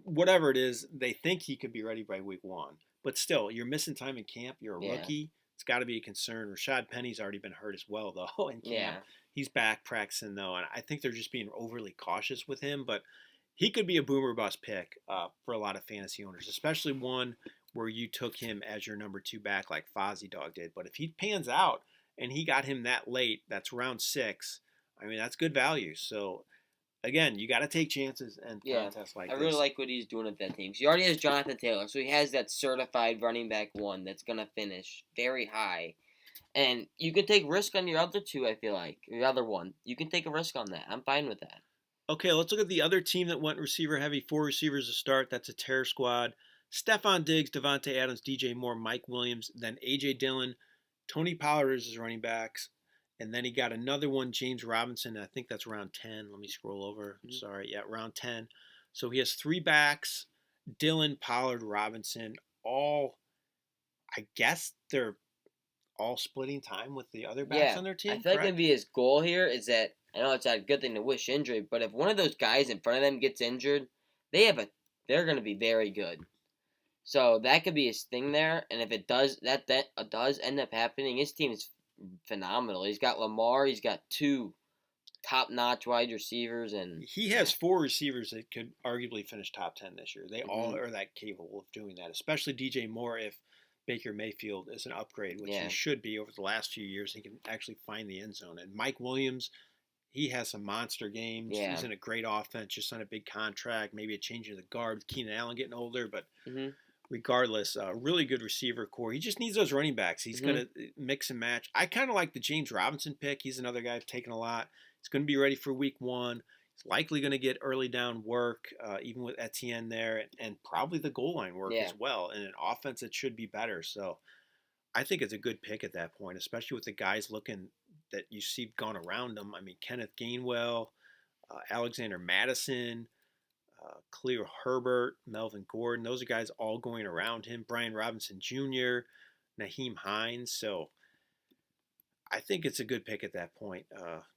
Whatever it is, they think he could be ready by week 1. But still, you're missing time in camp. You're a rookie. It's got to be a concern. Rashad Penny's already been hurt as well, though, in camp. Yeah. He's back practicing, though, and I think they're just being overly cautious with him. But he could be a boomer bust pick for a lot of fantasy owners, especially one where you took him as your number 2 back like Fozzie Dog did. But if he pans out and he got him that late, that's round 6, I mean, that's good value. So, again, you got to take chances and contests like this. I really like what he's doing with that team. He already has Jonathan Taylor, so he has that certified running back 1 that's going to finish very high. And you can take risk on your other 2, I feel like. Your other 1. You can take a risk on that. I'm fine with that. Okay, let's look at the other team that went receiver heavy. 4 receivers to start. That's a terror squad. Stephon Diggs, Devontae Adams, DJ Moore, Mike Williams, then A.J. Dillon, Tony Pollard is his running backs. And then he got another one, James Robinson. I think that's round 10. Let me scroll over. Sorry. Yeah, round 10. So he has 3 backs, Dillon, Pollard, Robinson. All, I guess they're all splitting time with the other backs on their team. I feel like maybe his goal here is that, I know it's not a good thing to wish injury, but if one of those guys in front of them gets injured, they're going to be very good. So that could be his thing there, and if it does, that does end up happening, his team is phenomenal. He's got Lamar, he's got 2 top-notch wide receivers, and he has 4 receivers that could arguably finish top 10 this year. They all are that capable of doing that, especially DJ Moore if Baker Mayfield is an upgrade, which he should be over the last few years. He can actually find the end zone. And Mike Williams, he has some monster games. Yeah. He's in a great offense, just on a big contract, maybe a change of the guard with Keenan Allen getting older, but regardless, really good receiver core. He just needs those running backs. He's going to mix and match. I kind of like the James Robinson pick. He's another guy I've taken a lot. He's going to be ready for week 1. He's likely going to get early down work, even with Etienne there, and probably the goal line work as well, and an offense that should be better. So I think it's a good pick at that point, especially with the guys looking that you see gone around him. I mean, Kenneth Gainwell, Alexander Madison, Khalil Herbert, Melvin Gordon. Those are guys all going around him. Brian Robinson Jr., Nyheim Hines. So I think it's a good pick at that point.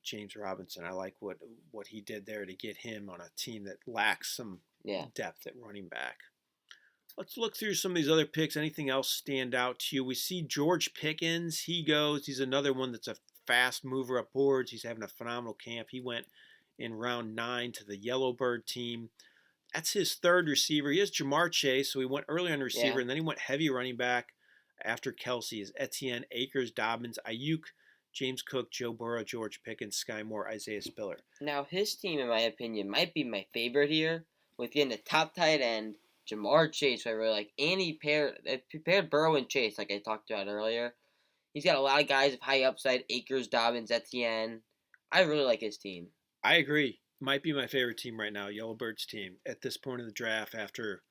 James Robinson. I like what he did there to get him on a team that lacks some Yeah. depth at running back. Let's look through some of these other picks. Anything else stand out to you? We see George Pickens. He goes. He's another one that's a fast mover up boards. He's having a phenomenal camp. He went in round 9 to the Yellowbird team. That's his third receiver. He has Jamar Chase, so he went early on receiver, and then he went heavy running back after Kelsey. Is Etienne, Akers, Dobbins, Ayuk, James Cook, Joe Burrow, George Pickens, Sky Moore, Isaiah Spiller. Now, his team, in my opinion, might be my favorite here, with getting the top tight end, Jamar Chase, who I really like, and he paired Burrow and Chase, like I talked about earlier. He's got a lot of guys of high upside, Akers, Dobbins, Etienne. I really like his team. I agree. Might be my favorite team right now, Yellowbird's team, at this point in the draft after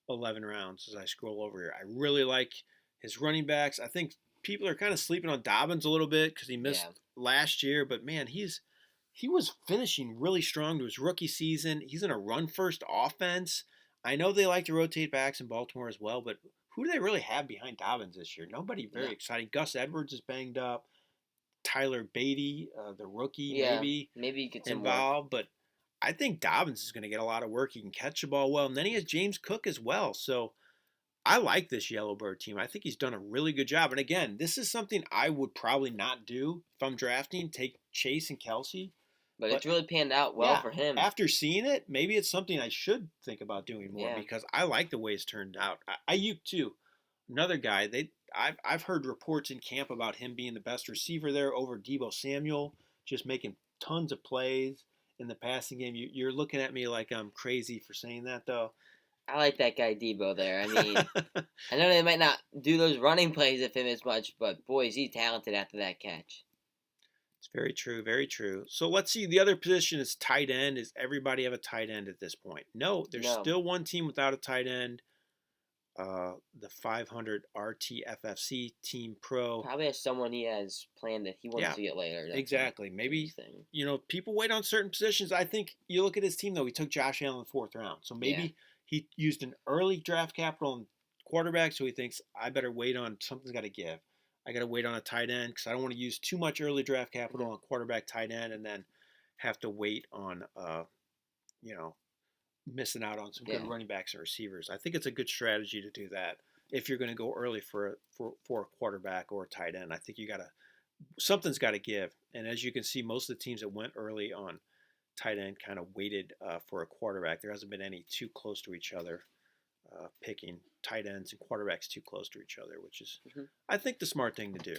11 rounds as I scroll over here. I really like his running backs. I think people are kind of sleeping on Dobbins a little bit because he missed last year, but man, he was finishing really strong to his rookie season. He's in a run-first offense. I know they like to rotate backs in Baltimore as well, but who do they really have behind Dobbins this year? Nobody very exciting. Gus Edwards is banged up. Tyler Beatty, the rookie, maybe get some involved, but I think Dobbins is going to get a lot of work. He can catch the ball well, and then he has James Cook as well. So I like this Yellowbird team. I think he's done a really good job. And again, this is something I would probably not do if I'm drafting. Take Chase and Kelsey. But it's really panned out well for him. After seeing it, maybe it's something I should think about doing more because I like the way it's turned out. Ayuk too, another guy. I've heard reports in camp about him being the best receiver there over Deebo Samuel, just making tons of plays in the passing game. You're looking at me like I'm crazy for saying that, though. I like that guy Deebo there. I mean, I know they might not do those running plays of him as much, but boy, is he talented after that catch. It's very true, very true. So let's see. The other position is tight end. Does everybody have a tight end at this point? No, there's still one team without a tight end. The 500 RTFFC Team Pro. Probably has someone he has planned that he wants to get later. Exactly. Maybe, people wait on certain positions. I think you look at his team, though. He took Josh Allen in the 4th round. So maybe he used an early draft capital on quarterback, so he thinks, I better wait on something's got to give. I got to wait on a tight end because I don't want to use too much early draft capital on quarterback, tight end, and then have to wait on, missing out on some good running backs and receivers. I think it's a good strategy to do that if you're going to go early for a quarterback or a tight end. I think something's got to give. And as you can see, most of the teams that went early on tight end kind of waited for a quarterback. There hasn't been any too close to each other, picking tight ends and quarterbacks too close to each other, which is, I think, the smart thing to do.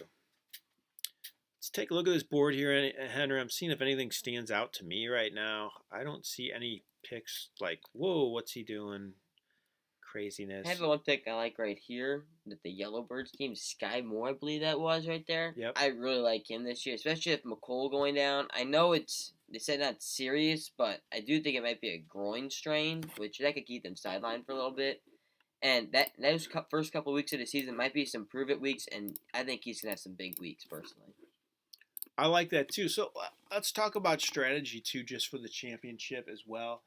Let's take a look at this board here, Henry. I'm seeing if anything stands out to me right now. I don't see any picks like, whoa, what's he doing? Craziness. I have one pick I like right here that the Yellowbirds team, Sky Moore, I believe that was right there. Yep. I really like him this year, especially with McCole going down. I know they said not serious, but I do think it might be a groin strain, which that could keep them sidelined for a little bit. And those first couple weeks of the season might be some prove-it weeks, and I think he's going to have some big weeks, personally. I like that, too. So let's talk about strategy, too, just for the championship as well.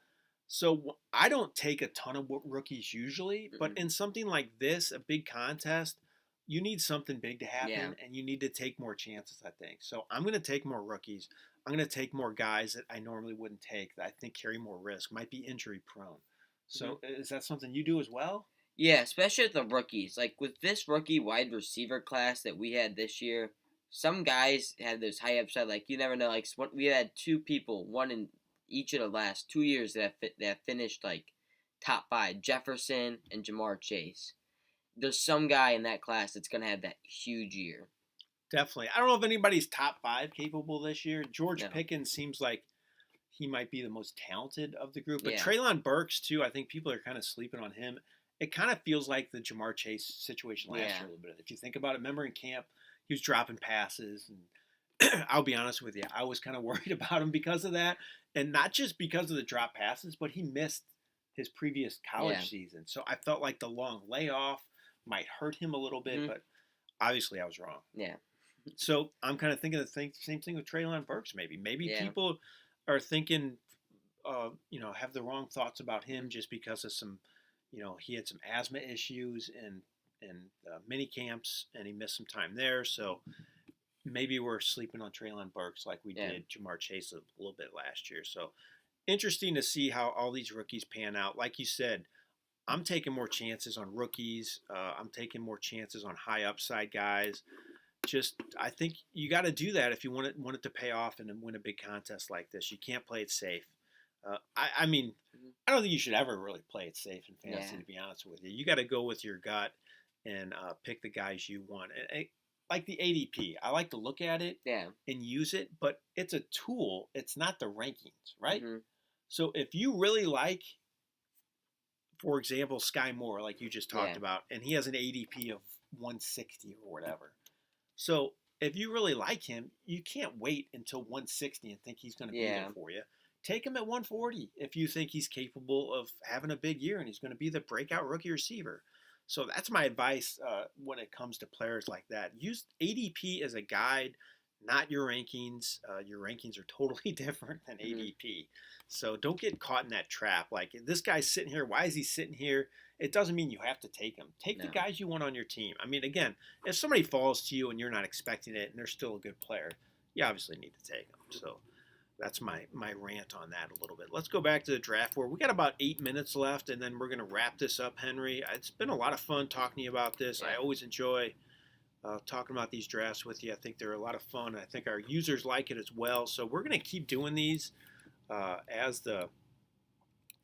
So I don't take a ton of rookies usually, but in something like this, a big contest, you need something big to happen, and you need to take more chances, I think. So I'm going to take more rookies. I'm going to take more guys that I normally wouldn't take that I think carry more risk, might be injury prone. So is that something you do as well? Yeah, especially with the rookies. Like with this rookie wide receiver class that we had this year, some guys had those high upside. Like you never know. Like we had 2 people, one in each of the last 2 years that have finished like top 5, Jefferson and Jamar Chase. There's some guy in that class that's going to have that huge year. Definitely. I don't know if anybody's top 5 capable this year. George Pickens seems like he might be the most talented of the group. But Treylon Burks, too, I think people are kind of sleeping on him. It kind of feels like the Jamar Chase situation last year a little bit. If you think about it, remember in camp, he was dropping passes. And I'll be honest with you, I was kind of worried about him because of that. And not just because of the drop passes, but he missed his previous college season. So I felt like the long layoff might hurt him a little bit, but obviously I was wrong. Yeah. So I'm kind of thinking the same thing with Treylon Burks maybe. Maybe people are thinking, have the wrong thoughts about him just because of some, he had some asthma issues in mini camps and he missed some time there. So maybe we're sleeping on Treylon Burks like we did Jamar Chase a little bit last year. So interesting to see how all these rookies pan out. Like you said, I'm taking more chances on rookies. I'm taking more chances on high upside guys. I think you got to do that if you want it to pay off and win a big contest like this. You can't play it safe. I mean, I don't think you should ever really play it safe in fantasy. To be honest with you, you got to go with your gut and pick the guys you want. And like the ADP, I like to look at it and use it, but it's a tool. It's not the rankings, right? Mm-hmm. So if you really like, for example, Sky Moore, like you just talked about, and he has an ADP of 160 or whatever. So if you really like him, you can't wait until 160 and think he's going to be there for you. Take him at 140 if you think he's capable of having a big year and he's going to be the breakout rookie receiver. So that's my advice when it comes to players like that. Use ADP as a guide, not your rankings. Your rankings are totally different than ADP. So don't get caught in that trap. Like, this guy's sitting here. Why is he sitting here? It doesn't mean you have to take him. Take the guys you want on your team. I mean, again, if somebody falls to you and you're not expecting it and they're still a good player, you obviously need to take them. So that's my rant on that a little bit. Let's go back to the draft board. We got about 8 minutes left, and then we're going to wrap this up, Henry. It's been a lot of fun talking to you about this. I always enjoy talking about these drafts with you. I think they're a lot of fun. I think our users like it as well. So we're going to keep doing these as the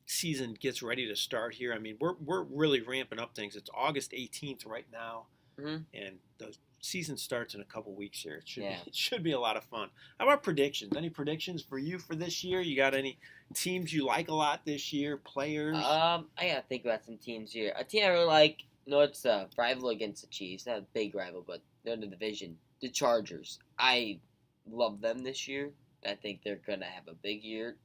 season gets ready to start here. I mean, we're really ramping up things. It's August 18th right now, and the season starts in a couple weeks here. It should be a lot of fun. How about predictions? Any predictions for you for this year? You got any teams you like a lot this year? Players? I gotta think about some teams here. A team I really like. No, it's a rival against the Chiefs. Not a big rival, but they're in the division. The Chargers. I love them this year. I think they're gonna have a big year.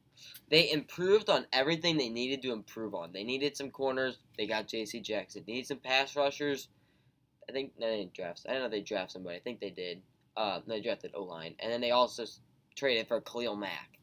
They improved on everything they needed to improve on. They needed some corners. They got J.C. Jackson. They need some pass rushers. I think no, they didn't draft. I don't know if they drafted somebody. I think they did. No, they drafted O-line. And then they also traded for Khalil Mack.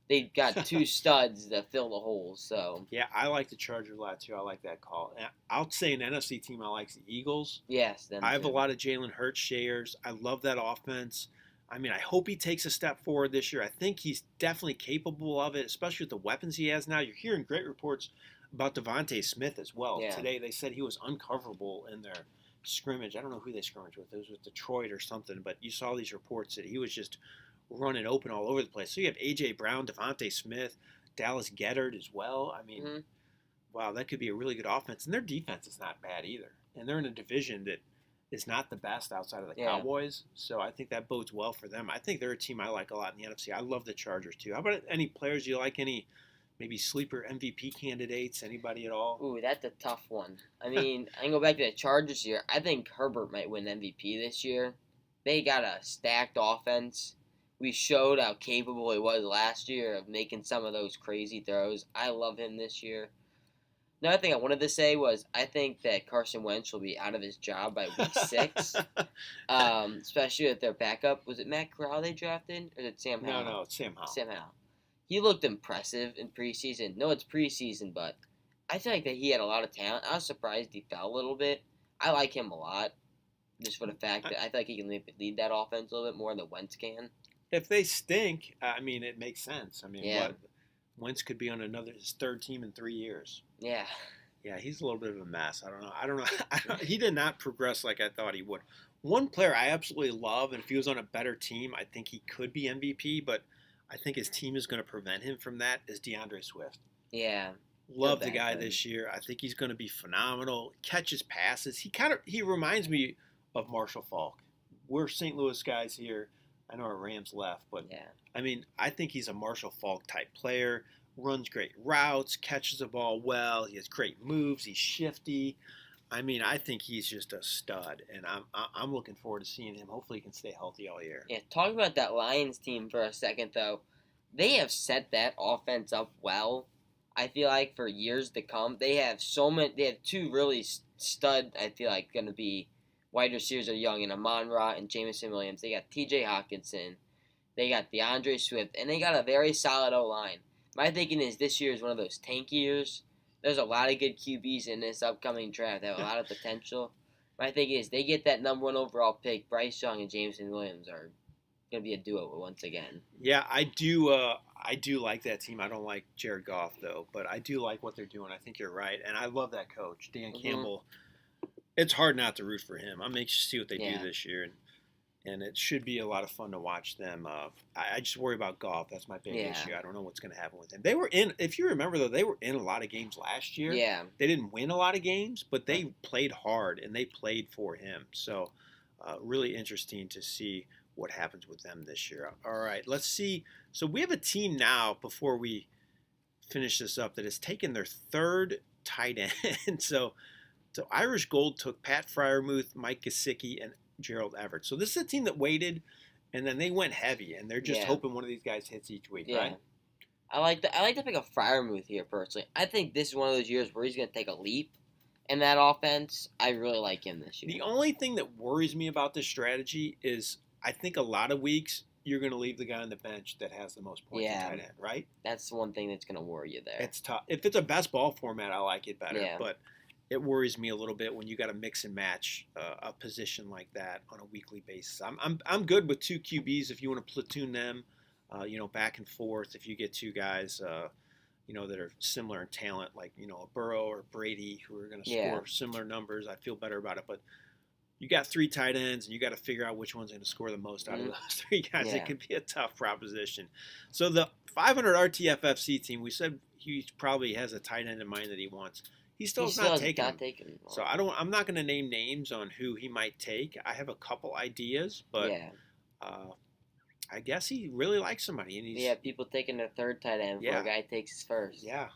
They got two studs that fill the holes. So yeah, I like the Chargers a lot too. I like that call. I'll say an NFC team I like is the Eagles. Yes, I have a lot of Jalen Hurts shares. I love that offense. I mean, I hope he takes a step forward this year. I think he's definitely capable of it, especially with the weapons he has now. You're hearing great reports about Devontae Smith as well. Yeah. Today they said he was uncoverable in their scrimmage. I don't know who they scrimmaged with. It was with Detroit or something, but you saw these reports that he was just running open all over the place. So you have A.J. Brown, Devontae Smith, Dallas Goedert as well. I mean, wow, that could be a really good offense. And their defense is not bad either. And they're in a division that is not the best outside of the Cowboys. So I think that bodes well for them. I think they're a team I like a lot in the NFC. I love the Chargers too. How about any players you like? Any maybe sleeper MVP candidates? Anybody at all? Ooh, that's a tough one. I mean, I can go back to the Chargers here. I think Herbert might win MVP this year. They got a stacked offense. We showed how capable he was last year of making some of those crazy throws. I love him this year. Another thing I wanted to say was I think that Carson Wentz will be out of his job by week 6, especially with their backup. Was it Matt Corral they drafted, or is it Sam Howell? No, it's Sam Howell. Sam Howell. He looked impressive in preseason. No, it's preseason, but I feel like that he had a lot of talent. I was surprised he fell a little bit. I like him a lot, just for the fact that I feel like he can lead that offense a little bit more than Wentz can. If they stink, I mean, it makes sense. I mean, Wentz could be on his third team in 3 years. Yeah. Yeah, he's a little bit of a mess. I don't know. He did not progress like I thought he would. One player I absolutely love, and if he was on a better team, I think he could be MVP, but I think his team is going to prevent him from that, is Deandre Swift. Yeah. Love the guy this year. I think he's going to be phenomenal. Catches passes. He reminds me of Marshall Faulk. We're St. Louis guys here. I know our Rams left, but I mean, I think he's a Marshall Faulk type player. Runs great routes, catches the ball well. He has great moves. He's shifty. I mean, I think he's just a stud, and I'm looking forward to seeing him. Hopefully, he can stay healthy all year. Yeah, talking about that Lions team for a second, though, they have set that offense up well. I feel like for years to come, they have two really stud. I feel like going to be wide receivers are young, and Amon-Ra and Jameson Williams. They got T.J. Hawkinson. They got Deandre Swift, and they got a very solid O-line. My thinking is this year is one of those tank years. There's a lot of good QBs in this upcoming draft. They have a lot of potential. My thinking is they get that number 1 overall pick. Bryce Young and Jameson Williams are gonna be a duo once again. Yeah, I do. I do like that team. I don't like Jared Goff though, but I do like what they're doing. I think you're right, and I love that coach, Dan Campbell. It's hard not to root for him. I'm anxious to see what they do this year, and it should be a lot of fun to watch them. I just worry about Goff. That's my big issue. I don't know what's going to happen with him. They were in, if you remember though, they were in a lot of games last year. Yeah. They didn't win a lot of games, but they played hard and they played for him. So, really interesting to see what happens with them this year. All right, let's see. So we have a team now, before we finish this up, that has taken their third tight end. So Irish Gold took Pat Fryermuth, Mike Gesicki, and Gerald Everett. So this is a team that waited, and then they went heavy, and they're just hoping one of these guys hits each week, right? I like to pick a Fryermuth here personally. I think this is one of those years where he's going to take a leap in that offense. I really like him this year. The only thing that worries me about this strategy is I think a lot of weeks you're going to leave the guy on the bench that has the most points in tight end, right? That's the one thing that's going to worry you there. It's tough. If it's a best ball format, I like it better, but it worries me a little bit when you got to mix and match a position like that on a weekly basis. I'm good with two QBs if you want to platoon them, back and forth. If you get two guys, that are similar in talent, like a Burrow or Brady, who are going to score similar numbers, I feel better about it. But you got three tight ends, and you got to figure out which one's going to score the most out of those three guys. It can be a tough proposition. So the 500 RTFFC team, we said he probably has a tight end in mind that he wants. He still has not taken him. So I'm not going to name names on who he might take. I have a couple ideas, but I guess he really likes somebody. And people taking their third tight end before a guy takes his first. Yeah,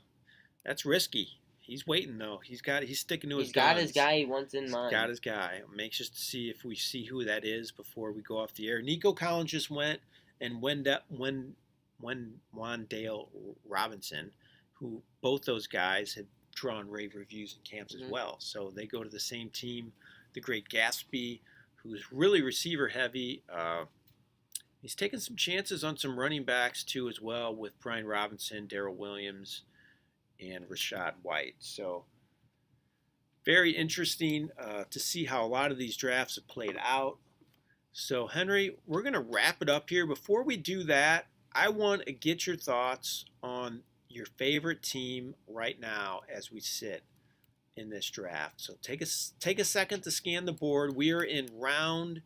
that's risky. He's waiting though. He's sticking to his guns. He's got his guy he wants in mind. He's got his guy. I'm anxious to see if we see who that is before we go off the air. Nico Collins just went, and Wandale Robinson, who both those guys have drawn rave reviews in camps as well. So they go to the same team. The great Gatsby, who's really receiver heavy. He's taken some chances on some running backs too as well, with Brian Robinson, Darrell Williams, and Rashad White. So very interesting to see how a lot of these drafts have played out. So Henry, we're going to wrap it up here. Before we do that, I want to get your thoughts on your favorite team right now as we sit in this draft. So take a second to scan the board. We are in round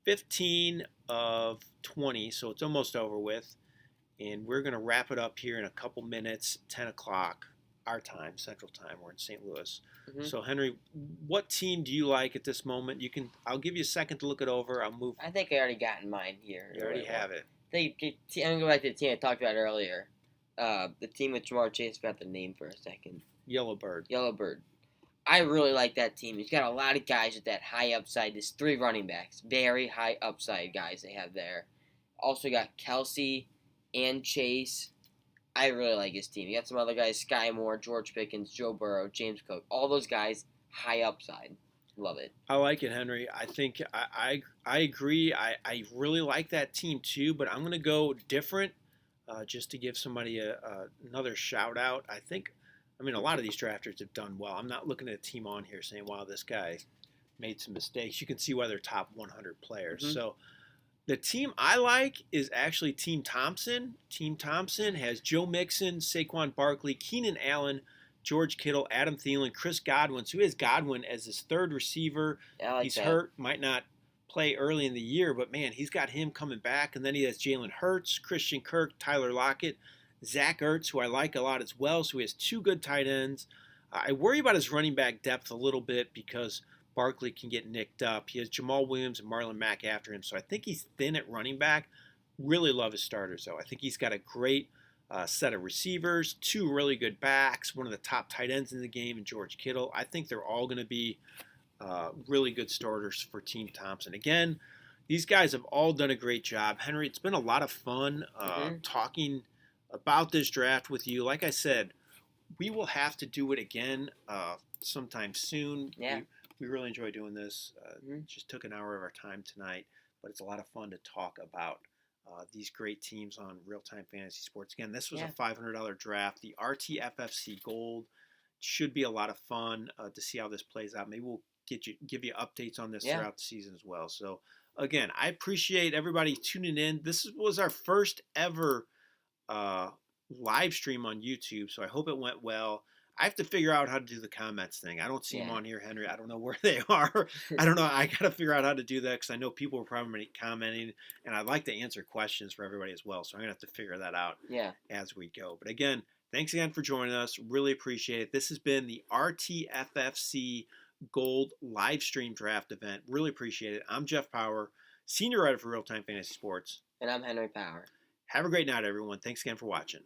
15 of 20, so it's almost over with. And we're going to wrap it up here in a couple minutes, 10 o'clock our time, Central Time. We're in St. Louis. So Henry, what team do you like at this moment? I'll give you a second to look it over. I'll move. I think I already got in mind here. You already have it. I'm going to go back to the team I talked about earlier. The team with Jamar Chase, forgot the name for a second. Yellowbird. I really like that team. He's got a lot of guys with that high upside. There's 3 running backs. Very high upside guys they have there. Also got Kelsey and Chase. I really like his team. You got some other guys, Sky Moore, George Pickens, Joe Burrow, James Cook. All those guys, high upside. Love it. I like it, Henry. I think I agree. I really like that team too, but I'm going to go different just to give somebody another shout out. A lot of these drafters have done well. I'm not looking at a team on here saying, wow, this guy made some mistakes. You can see why they're top 100 players. So the team I like is actually Team Thompson. Team Thompson has Joe Mixon, Saquon Barkley, Keenan Allen, George Kittle, Adam Thielen, Chris Godwin. So he has Godwin as his third receiver. He's hurt, might not play early in the year, but man, he's got him coming back. And then he has Jalen Hurts, Christian Kirk, Tyler Lockett, Zach Ertz, who I like a lot as well. So he has 2 good tight ends. I worry about his running back depth a little bit because Barkley can get nicked up. He has Jamal Williams and Marlon Mack after him. So I think he's thin at running back. Really love his starters, though. I think he's got a great set of receivers, 2 really good backs, one of the top tight ends in the game, and George Kittle. I think they're all going to be really good starters for Team Thompson. Again, these guys have all done a great job. Henry, it's been a lot of fun talking about this draft with you. Like I said, we will have to do it again sometime soon. Yeah. We really enjoy doing this. Just took an hour of our time tonight, but it's a lot of fun to talk about these great teams on Real-Time Fantasy Sports. Again, this was a $500 draft. The RTFFC Gold should be a lot of fun to see how this plays out. Maybe we'll give you updates on this throughout the season as well. So again, I appreciate everybody tuning in. This was our first ever live stream on YouTube, so I hope it went well. I have to figure out how to do the comments thing. I don't see them Yeah. on here, Henry. I don't know where they are. I don't know. I got to figure out how to do that because I know people are probably commenting, and I'd like to answer questions for everybody as well. So I'm going to have to figure that out as we go. But again, thanks again for joining us. Really appreciate it. This has been the RTFFC Gold live stream draft event. Really appreciate it. I'm Jeff Power, senior writer for Real Time Fantasy Sports. And I'm Henry Power. Have a great night, everyone. Thanks again for watching.